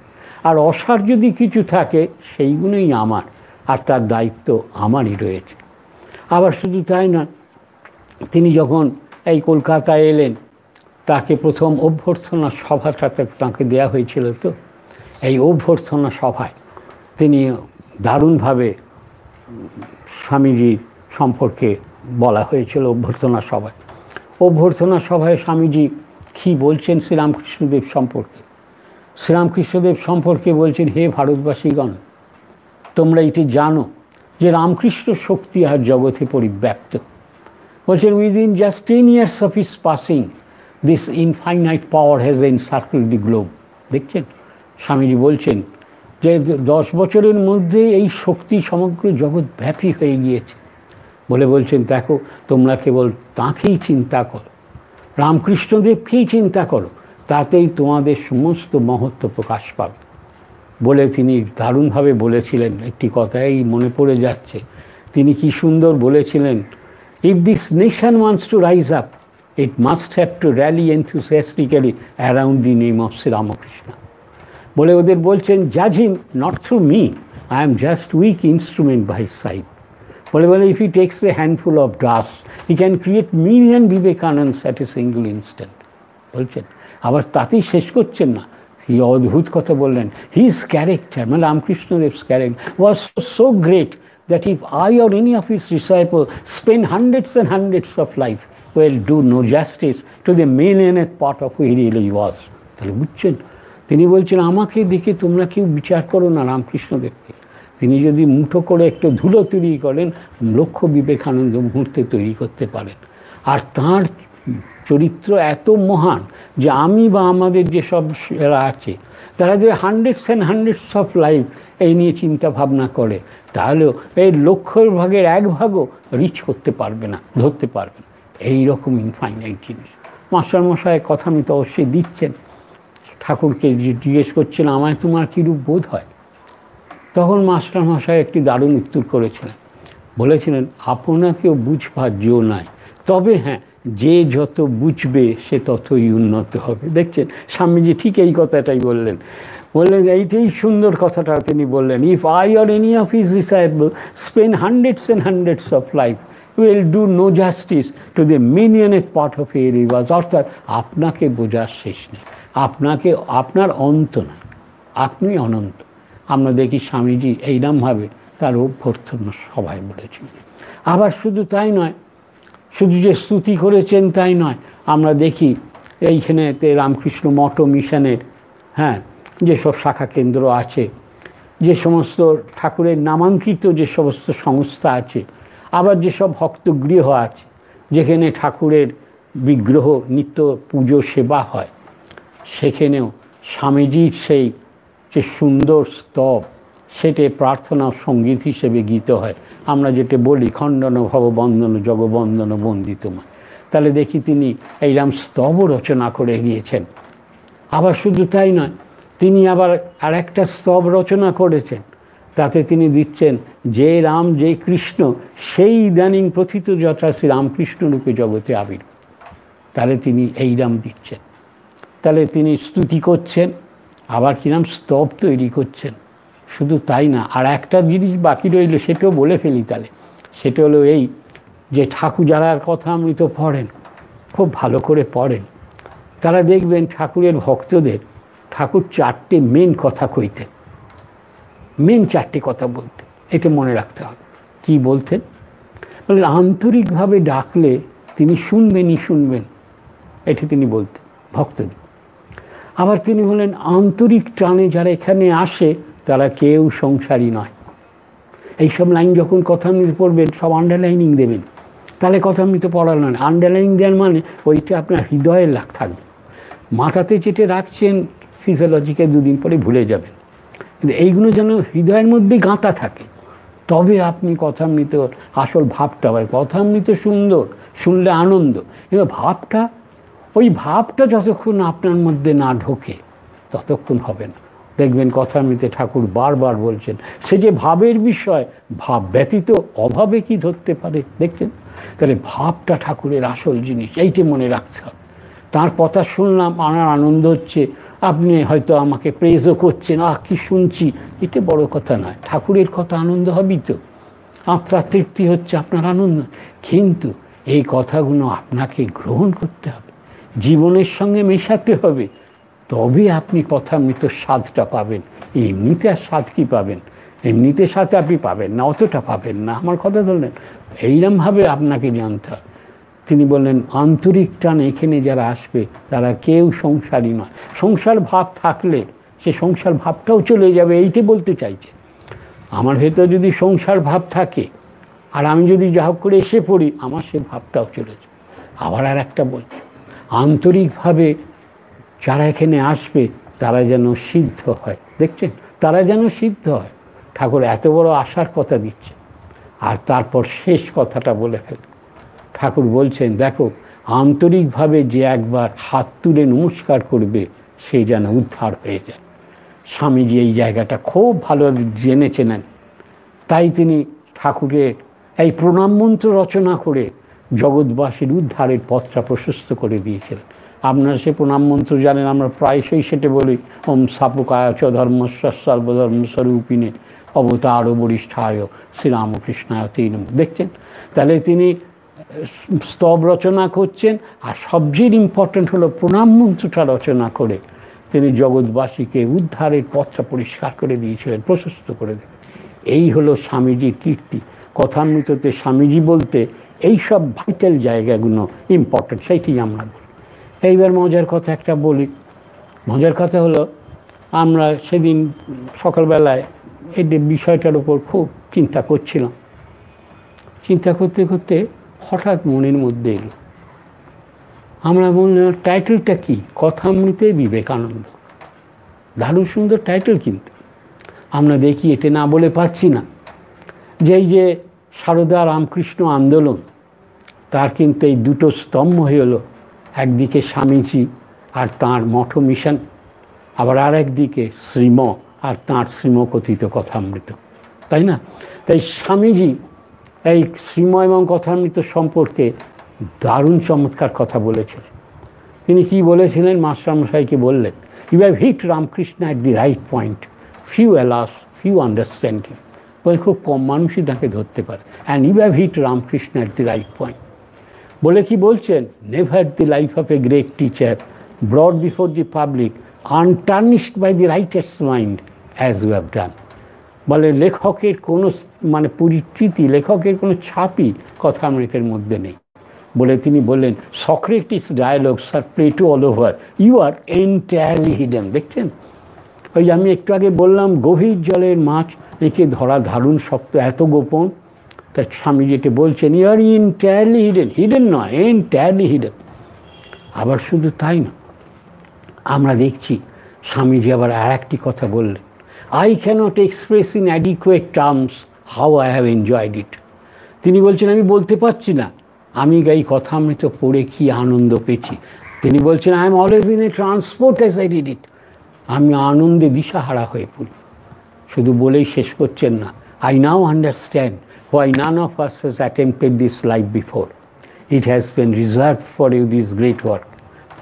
আর অসার যদি কিছু থাকে সেইগুলোই আমার, আর তার দায়িত্ব আমারই রয়েছে। আবার শুধু তাই না, তিনি যখন এই কলকাতায় এলেন তাকে প্রথম অভ্যর্থনা সভাটা তাকে দেওয়া হয়েছিল। তো এই অভ্যর্থনা সভায় তিনি দারুণভাবে স্বামীজির সম্পর্কে বলা হয়েছিল। অভ্যর্থনা সভায় স্বামীজি কী বলছেন শ্রীরামকৃষ্ণদেব সম্পর্কে? শ্রীরামকৃষ্ণদেব সম্পর্কে বলছেন, হে ভারতবাসীগণ, তোমরা এটি জানো যে রামকৃষ্ণ শক্তি আর জগতে পরিব্যাপ্ত। বলছেন within just 10 years of his passing this infinite power has encircled the globe. দেখছেন স্বামীজি বলছেন যে 10 বছরের মধ্যে এই শক্তি সমগ্র জগৎ ব্যাপী হয়ে গিয়েছে। বলছেন দেখো, তোমরা কেবল তাঁকেই চিন্তা করো, রামকৃষ্ণদেবকেই চিন্তা করো, তাতেই তোমাদের সমস্ত মহত্ব প্রকাশ পাবে। বলে তিনি দারুণভাবে বলেছিলেন একটি কথাই মনে পড়ে যাচ্ছে। তিনি কি সুন্দর বলেছিলেন, if this nation wants to rise up it must have to rally enthusiastically around the name of Shri Ramakrishna. বলে ওদের বলছেন, জাজ him not through me, I am just weak instrument by his side. বলে if he takes a handful of dust he can create million Vivekananda at a single instant. বলছেন, আবার তাতেই শেষ করছেন না, এই অদ্ভুত কথা বললেন, হিজ ক্যারেক্টার মানে Ramakrishna দেব's character was so great that if I or any of his disciples spend hundreds and hundreds of life will do no justice to the millionth part of who he really was. তাহলে বুঝছেন, তিনি বলছেন আমাকে দেখে তোমরা কেউ বিচার করো না রামকৃষ্ণদেবকে। তিনি যদি মুঠো করে একটু ধুলো তৈরি করেন, লক্ষ বিবেকানন্দ মুহূর্তে তৈরি করতে পারেন। আর তাঁর চরিত্র এত মহান যে আমি বা আমাদের যেসব এরা আছে তারা যে hundreds and hundreds of life এই নিয়ে চিন্তা ভাবনা করে, তাহলেও এই লক্ষর ভাগের এক ভাগও রিচ করতে পারবে না, ধরতে পারবে না। এইরকম ইনফাইনাইট জিনিস। মাস্টারমশাই কথা আমি তো অবশ্যই দিচ্ছেন, ঠাকুরকে জিজ্ঞেস করছেন আমায় তোমার কীরূপ বোধ হয়। তখন মাস্টারমশাই একটি দারুণ উত্তর করেছিলেন, বলেছিলেন আপনাকেও বুঝবার জো নাই, তবে হ্যাঁ যে যত বুঝবে সে ততই উন্নত হবে। দেখছেন স্বামীজি ঠিক এই কথাটাই বললেন, এইটাই সুন্দর কথাটা তিনি বললেন, if I or any of his disciple spend hundreds and hundreds of life will do no justice to the millionth part of a রিভাজ। অর্থাৎ আপনাকে বোঝার শেষ নেই, আপনাকে আপনার অন্ত না, আপনি অনন্ত। আমরা দেখি স্বামীজি এইরকমভাবে তার অভ্যর্থনা সবাই বলেছেন। আবার শুধু তাই নয়, শুধু যে স্তুতি করেছেন তাই নয়, আমরা দেখি এইখানেতে রামকৃষ্ণ মঠ মিশনের যেসব শাখা কেন্দ্র আছে, যে সমস্ত ঠাকুরের নামাঙ্কিত যে সমস্ত সংস্থা আছে, আবার যেসব ভক্তগৃহ আছে যেখানে ঠাকুরের বিগ্রহ নিত্য পুজো সেবা হয়, সেখানেও স্বামীজির সেই যে সুন্দর স্তব সেটে প্রার্থনা সঙ্গীত হিসেবে গীত হয়। আমরা যেটা বলি খণ্ডন ভববন্দন জগবন্দন বন্দিতময়, তাহলে দেখি তিনি এইরকম স্তবও রচনা করে গিয়েছেন। আবার শুধু তাই নয়, তিনি আবার আরেকটা স্তব রচনা করেছেন, তাতে তিনি দিচ্ছেন যে রাম যে কৃষ্ণ সেই ইদানিং প্রথিত যথা শ্রী রামকৃষ্ণ রূপে জগতে আবির্ভাব। তাহলে তিনি এই রাম দিচ্ছেন, তাহলে তিনি স্তুতি করছেন, আবার কিরাম স্তব তৈরি করছেন। শুধু তাই না, আর একটা জিনিস বাকি রইল, সেটাও বলে ফেলি তাহলে। সেটা হলো এই যে ঠাকুর যারা কথামৃত পড়েন, খুব ভালো করে পড়েন, তারা দেখবেন ঠাকুরের ভক্তদের ঠাকুর চারটে মেন কথা কইতেন, মেন চারটে কথা বলতেন। এটা মনে রাখতে হবে। কি বলতেন? বলে আন্তরিকভাবে ডাকলে তিনি শুনবেনই শুনবেন, এটা তিনি বলতেন ভক্তদের। আবার তিনি বলেন আন্তরিক টানে যারা এখানে আসে তারা কেউ সংসারী নয়। এইসব লাইন যখন কথামৃত পড়বেন সব আন্ডারলাইনিং দেবেন, তাহলে কথামৃত পড়া নয়। আন্ডারলাইনিং দেওয়ার মানে ওইটা আপনার হৃদয়ে থাকবে। মাথাতে যেটা রাখছেন ফিজিওলজিকে দুদিন পরে ভুলে যাবেন, কিন্তু এইগুলো যেন হৃদয়ের মধ্যেই গাঁথা থাকে, তবে আপনি কথামৃত আসল ভাবটা হয়। কথামৃত সুন্দর, শুনলে আনন্দ, কিন্তু ভাবটা, ওই ভাবটা যতক্ষণ আপনার মধ্যে না ঢোকে ততক্ষণ হবে না। দেখবেন কথামৃতে ঠাকুর বারবার বলছেন, সে যে ভাবের বিষয়, ভাব ব্যতীত অভাবে কি ধরতে পারে। দেখছেন, তাহলে ভাবটা ঠাকুরের আসল জিনিস, এইটা মনে রাখতে হবে। তার কথা শুনলাম, আমার আনন্দ হচ্ছে, আপনি হয়তো আমাকে প্রেজও করছেন, কি শুনছি, এটা বড় কথা নয়। ঠাকুরের কথা আনন্দ হবেই তো, আত্মার তৃপ্তি হচ্ছে আপনার আনন্দ, কিন্তু এই কথাগুলো আপনাকে গ্রহণ করতে হবে, জীবনের সঙ্গে মেশাতে হবে, তবে আপনি কথামৃত স্বাদটা পাবেন। এমনিতে আর স্বাদ কী পাবেন? এমনিতে স্বাদ আপনি পাবেন না, অতটা পাবেন না। আমার কথা ধরলেন, এইরকমভাবে আপনাকে জানতে হবে। তিনি বললেন আন্তরিক টান এখানে যারা আসবে তারা কেউ সংসারী নয়। সংসার ভাব থাকলে সে সংসার ভাবটাও চলে যাবে, এইটি বলতে চাইছে। আমার ভেতর যদি সংসার ভাব থাকে আর আমি যদি যা হোক করে এসে পড়ি, আমার সে ভাবটাও চলে যাবে। আবার আর একটা বলছে, আন্তরিকভাবে যারা এখানে আসবে তারা যেন সিদ্ধ হয়। দেখছেন, তারা যেন সিদ্ধ হয়। ঠাকুর এত বড় আশার কথা দিচ্ছে, আর তারপর শেষ কথাটা বলে ফেলে ঠাকুর বলছেন, দেখো আন্তরিকভাবে যে একবার হাত তুলে নমস্কার করবে সে যেন উদ্ধার হয়ে যায়। স্বামীজি এই জায়গাটা খুব ভালো জেনেছেন, তাই তিনি ঠাকুরের এই প্রণাম মন্ত্র রচনা করে জগৎবাসীর উদ্ধারের পথটা প্রশস্ত করে দিয়েছিলেন। আপনারা সে প্রণাম মন্ত্র জানেন, আমরা প্রায়শই সেটা বলি, ওম স্থাপকায় চ ধর্মস্ব সর্বধর্মস্বরূপিণে অবতার বরিষ্ঠায় শ্রীরামকৃষ্ণায় তে নমঃ। দেখছেন, তাহলে তিনি স্তব রচনা করছেন, আর সবচেয়ে ইম্পর্ট্যান্ট হলো প্রণাম মন্ত্রটা রচনা করে তিনি জগৎবাসীকে উদ্ধারের পথটা পরিষ্কার করে দিয়েছিলেন, প্রশস্ত করে দেবেন। এই হলো স্বামীজির কীর্তি। কথামৃততে স্বামীজি বলতে এই সব ভাইটাল জায়গাগুলো ইম্পর্ট্যান্ট, সেইটি আমরা বলি। এইবার মজার কথা একটা বলি। মজার কথা হলো, আমরা সেদিন সকালবেলায় এই বিষয়টার উপর খুব চিন্তা করছিলাম। চিন্তা করতে করতে হঠাৎ মনের মধ্যে এলো, আমরা বললাম টাইটেলটা কি? কথামৃতে বিবেকানন্দ। দারুণ সুন্দর টাইটেল, কিন্তু আমরা দেখি এটা না বলে পারছি না যে এই যে সারদা রামকৃষ্ণ আন্দোলন, তার কিন্তু এই দুটো স্তম্ভ হয়ে হলো, একদিকে স্বামীজি আর তাঁর মঠ মিশন, আবার আর একদিকে শ্রীম আর তাঁর শ্রীমকথিত কথামৃত, তাই না? তাই স্বামীজি এই শ্রীম এবং কথামৃত সম্পর্কে দারুণ চমৎকার কথা বলেছিলেন। তিনি কি বলেছিলেন? মাস্টারমশাইকে বললেন, you have hit Ramakrishna at the right point, few alas few understand him. বলে খুব কম মানুষই তাকে ধরতে পারে। And you have hit Ramakrishna at the right point বলে কি বলছেন? Never the life of a great teacher brought before the public untarnished by the writer's mind as you have done. বলে লেখকের কোনো পরিচিতি, লেখকের কোনো ছাপই কথামৃতের মধ্যে নেই। বলে তিনি বললেন, সক্রেটিস ডায়ালগস আর Plato all over, you are entirely hidden. দেখছেন, ওই আমি একটু আগে বললাম গভীর জলের মাছ একে ধরা দারুণ শক্ত, এত গোপন। তাই স্বামীজি এটা বলছেন, you are entirely hidden. Hidden নয়, এন্টায়ারলি হিডেন। আবার শুধু তাই না, আমরা দেখছি স্বামীজি আবার আর একটি কথা বললেন, I cannot express in adequate terms how I have enjoyed it. তিনি বলছেন, আমি বলতে পারছি না আমি এই কথামৃত পড়ে কি আনন্দ পেয়েছি। তিনি বলছেন, I am always in a transport as I read it. আমি আনন্দে দিশাহারা হয়ে পড়ি। শুধু বলেই শেষ করছেন না, I now understand why none of us has attempted this life before. It has been reserved for you this great work.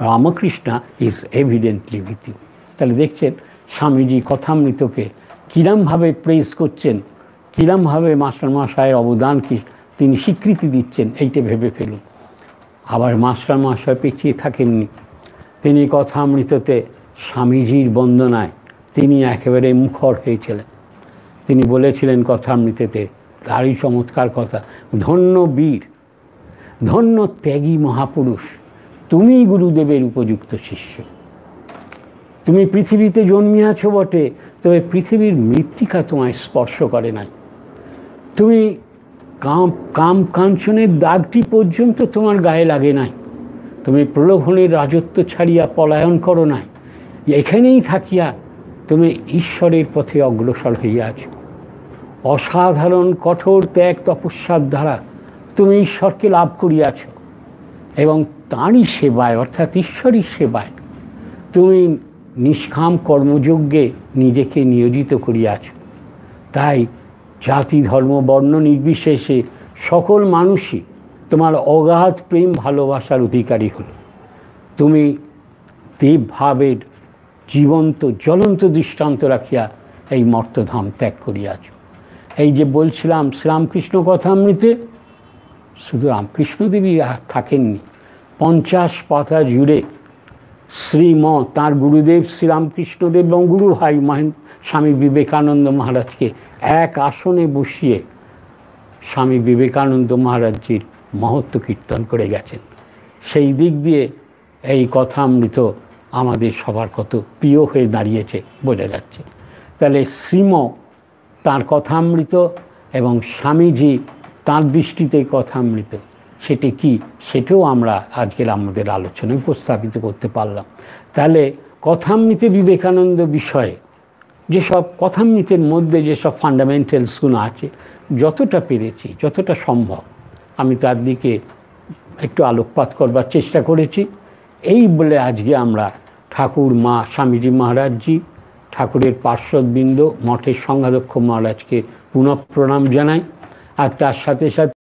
Ramakrishna is evidently with you. তাহলে দেখছেন স্বামীজি কথামৃতকে কিরমভাবে প্রেজ করছেন, কিরমভাবে মাস্টারমশায়ের অবদানকে তিনি স্বীকৃতি দিচ্ছেন, এইটা ভেবে ফেলুন। আবার মাস্টারমশায় পিছিয়ে থাকেননি, তিনি কথামৃততে স্বামীজির বন্দনায় তিনি একেবারে মুখর হয়েছিলেন। তিনি বলেছিলেন কথামৃতেতে তারই চমৎকার কথা, ধন্য বীর, ধন্য ত্যাগী মহাপুরুষ, তুমিই গুরুদেবের উপযুক্ত শিষ্য। তুমি পৃথিবীতে জন্মিয়াছ বটে, তবে পৃথিবীর মৃত্তিকা তোমায় স্পর্শ করে নাই। তুমি কাম কাঞ্চনের দাগটি পর্যন্ত তোমার গায়ে লাগে নাই। তুমি প্রলোভনের রাজত্ব ছাড়িয়া পলায়ন করো নাই। এখানেই থাকিয়া তুমি ঈশ্বরের পথে অগ্রসর হইয়াছ। অসাধারণ কঠোর ত্যাগ তপস্যার দ্বারা তুমি ঈশ্বরকে লাভ করিয়াছ এবং তাঁরই সেবায় অর্থাৎ ঈশ্বরই সেবায় তুমি নিষ্কাম কর্মযজ্ঞে নিজেকে নিয়োজিত করিয়াছ। তাই জাতি ধর্ম বর্ণ নির্বিশেষে সকল মানুষই তোমার অগাধ প্রেম ভালোবাসার অধিকারী হল। তুমি দেবভাবের জীবন্ত জ্বলন্ত দৃষ্টান্ত রাখিয়া এই মর্তধাম ত্যাগ করিয়াছ। এই যে বলছিলাম শ্রীরামকৃষ্ণ কথামৃতে শুধু রামকৃষ্ণদেবী থাকেননি, 50 পাতা জুড়ে শ্রীম তাঁর গুরুদেব শ্রীরামকৃষ্ণদেব এবং গুরু ভাই স্বামী বিবেকানন্দ মহারাজকে এক আসনে বসিয়ে স্বামী বিবেকানন্দ মহারাজজির মহত্ব কীর্তন করে গেছেন। সেই দিক দিয়ে এই কথামৃত আমাদের সবার কত প্রিয় হয়ে দাঁড়িয়েছে বোঝা যাচ্ছে। তাহলে শ্রীম তাঁর কথামৃত এবং স্বামীজি তাঁর দৃষ্টিতে কথামৃত, সেটি কি সেটাও আমরা আজকের আমাদের আলোচনায় উপস্থাপিত করতে পারলাম। তাহলে কথামৃতে বিবেকানন্দ বিষয়ে যেসব কথামৃতের মধ্যে যেসব ফান্ডামেন্টালসগুলো আছে, যতটা পেরেছি যতটা সম্ভব আমি তার দিকে একটু আলোকপাত করবার চেষ্টা করেছি। এই বলে আজকে আমরা ঠাকুর মা স্বামীজি মহারাজজি, ঠাকুরের পার্শ্বদবৃন্দ, মঠের সংঘাধ্যক্ষ মহারাজকে পুনঃ প্রণাম জানাই। আর তার সাথে সাথে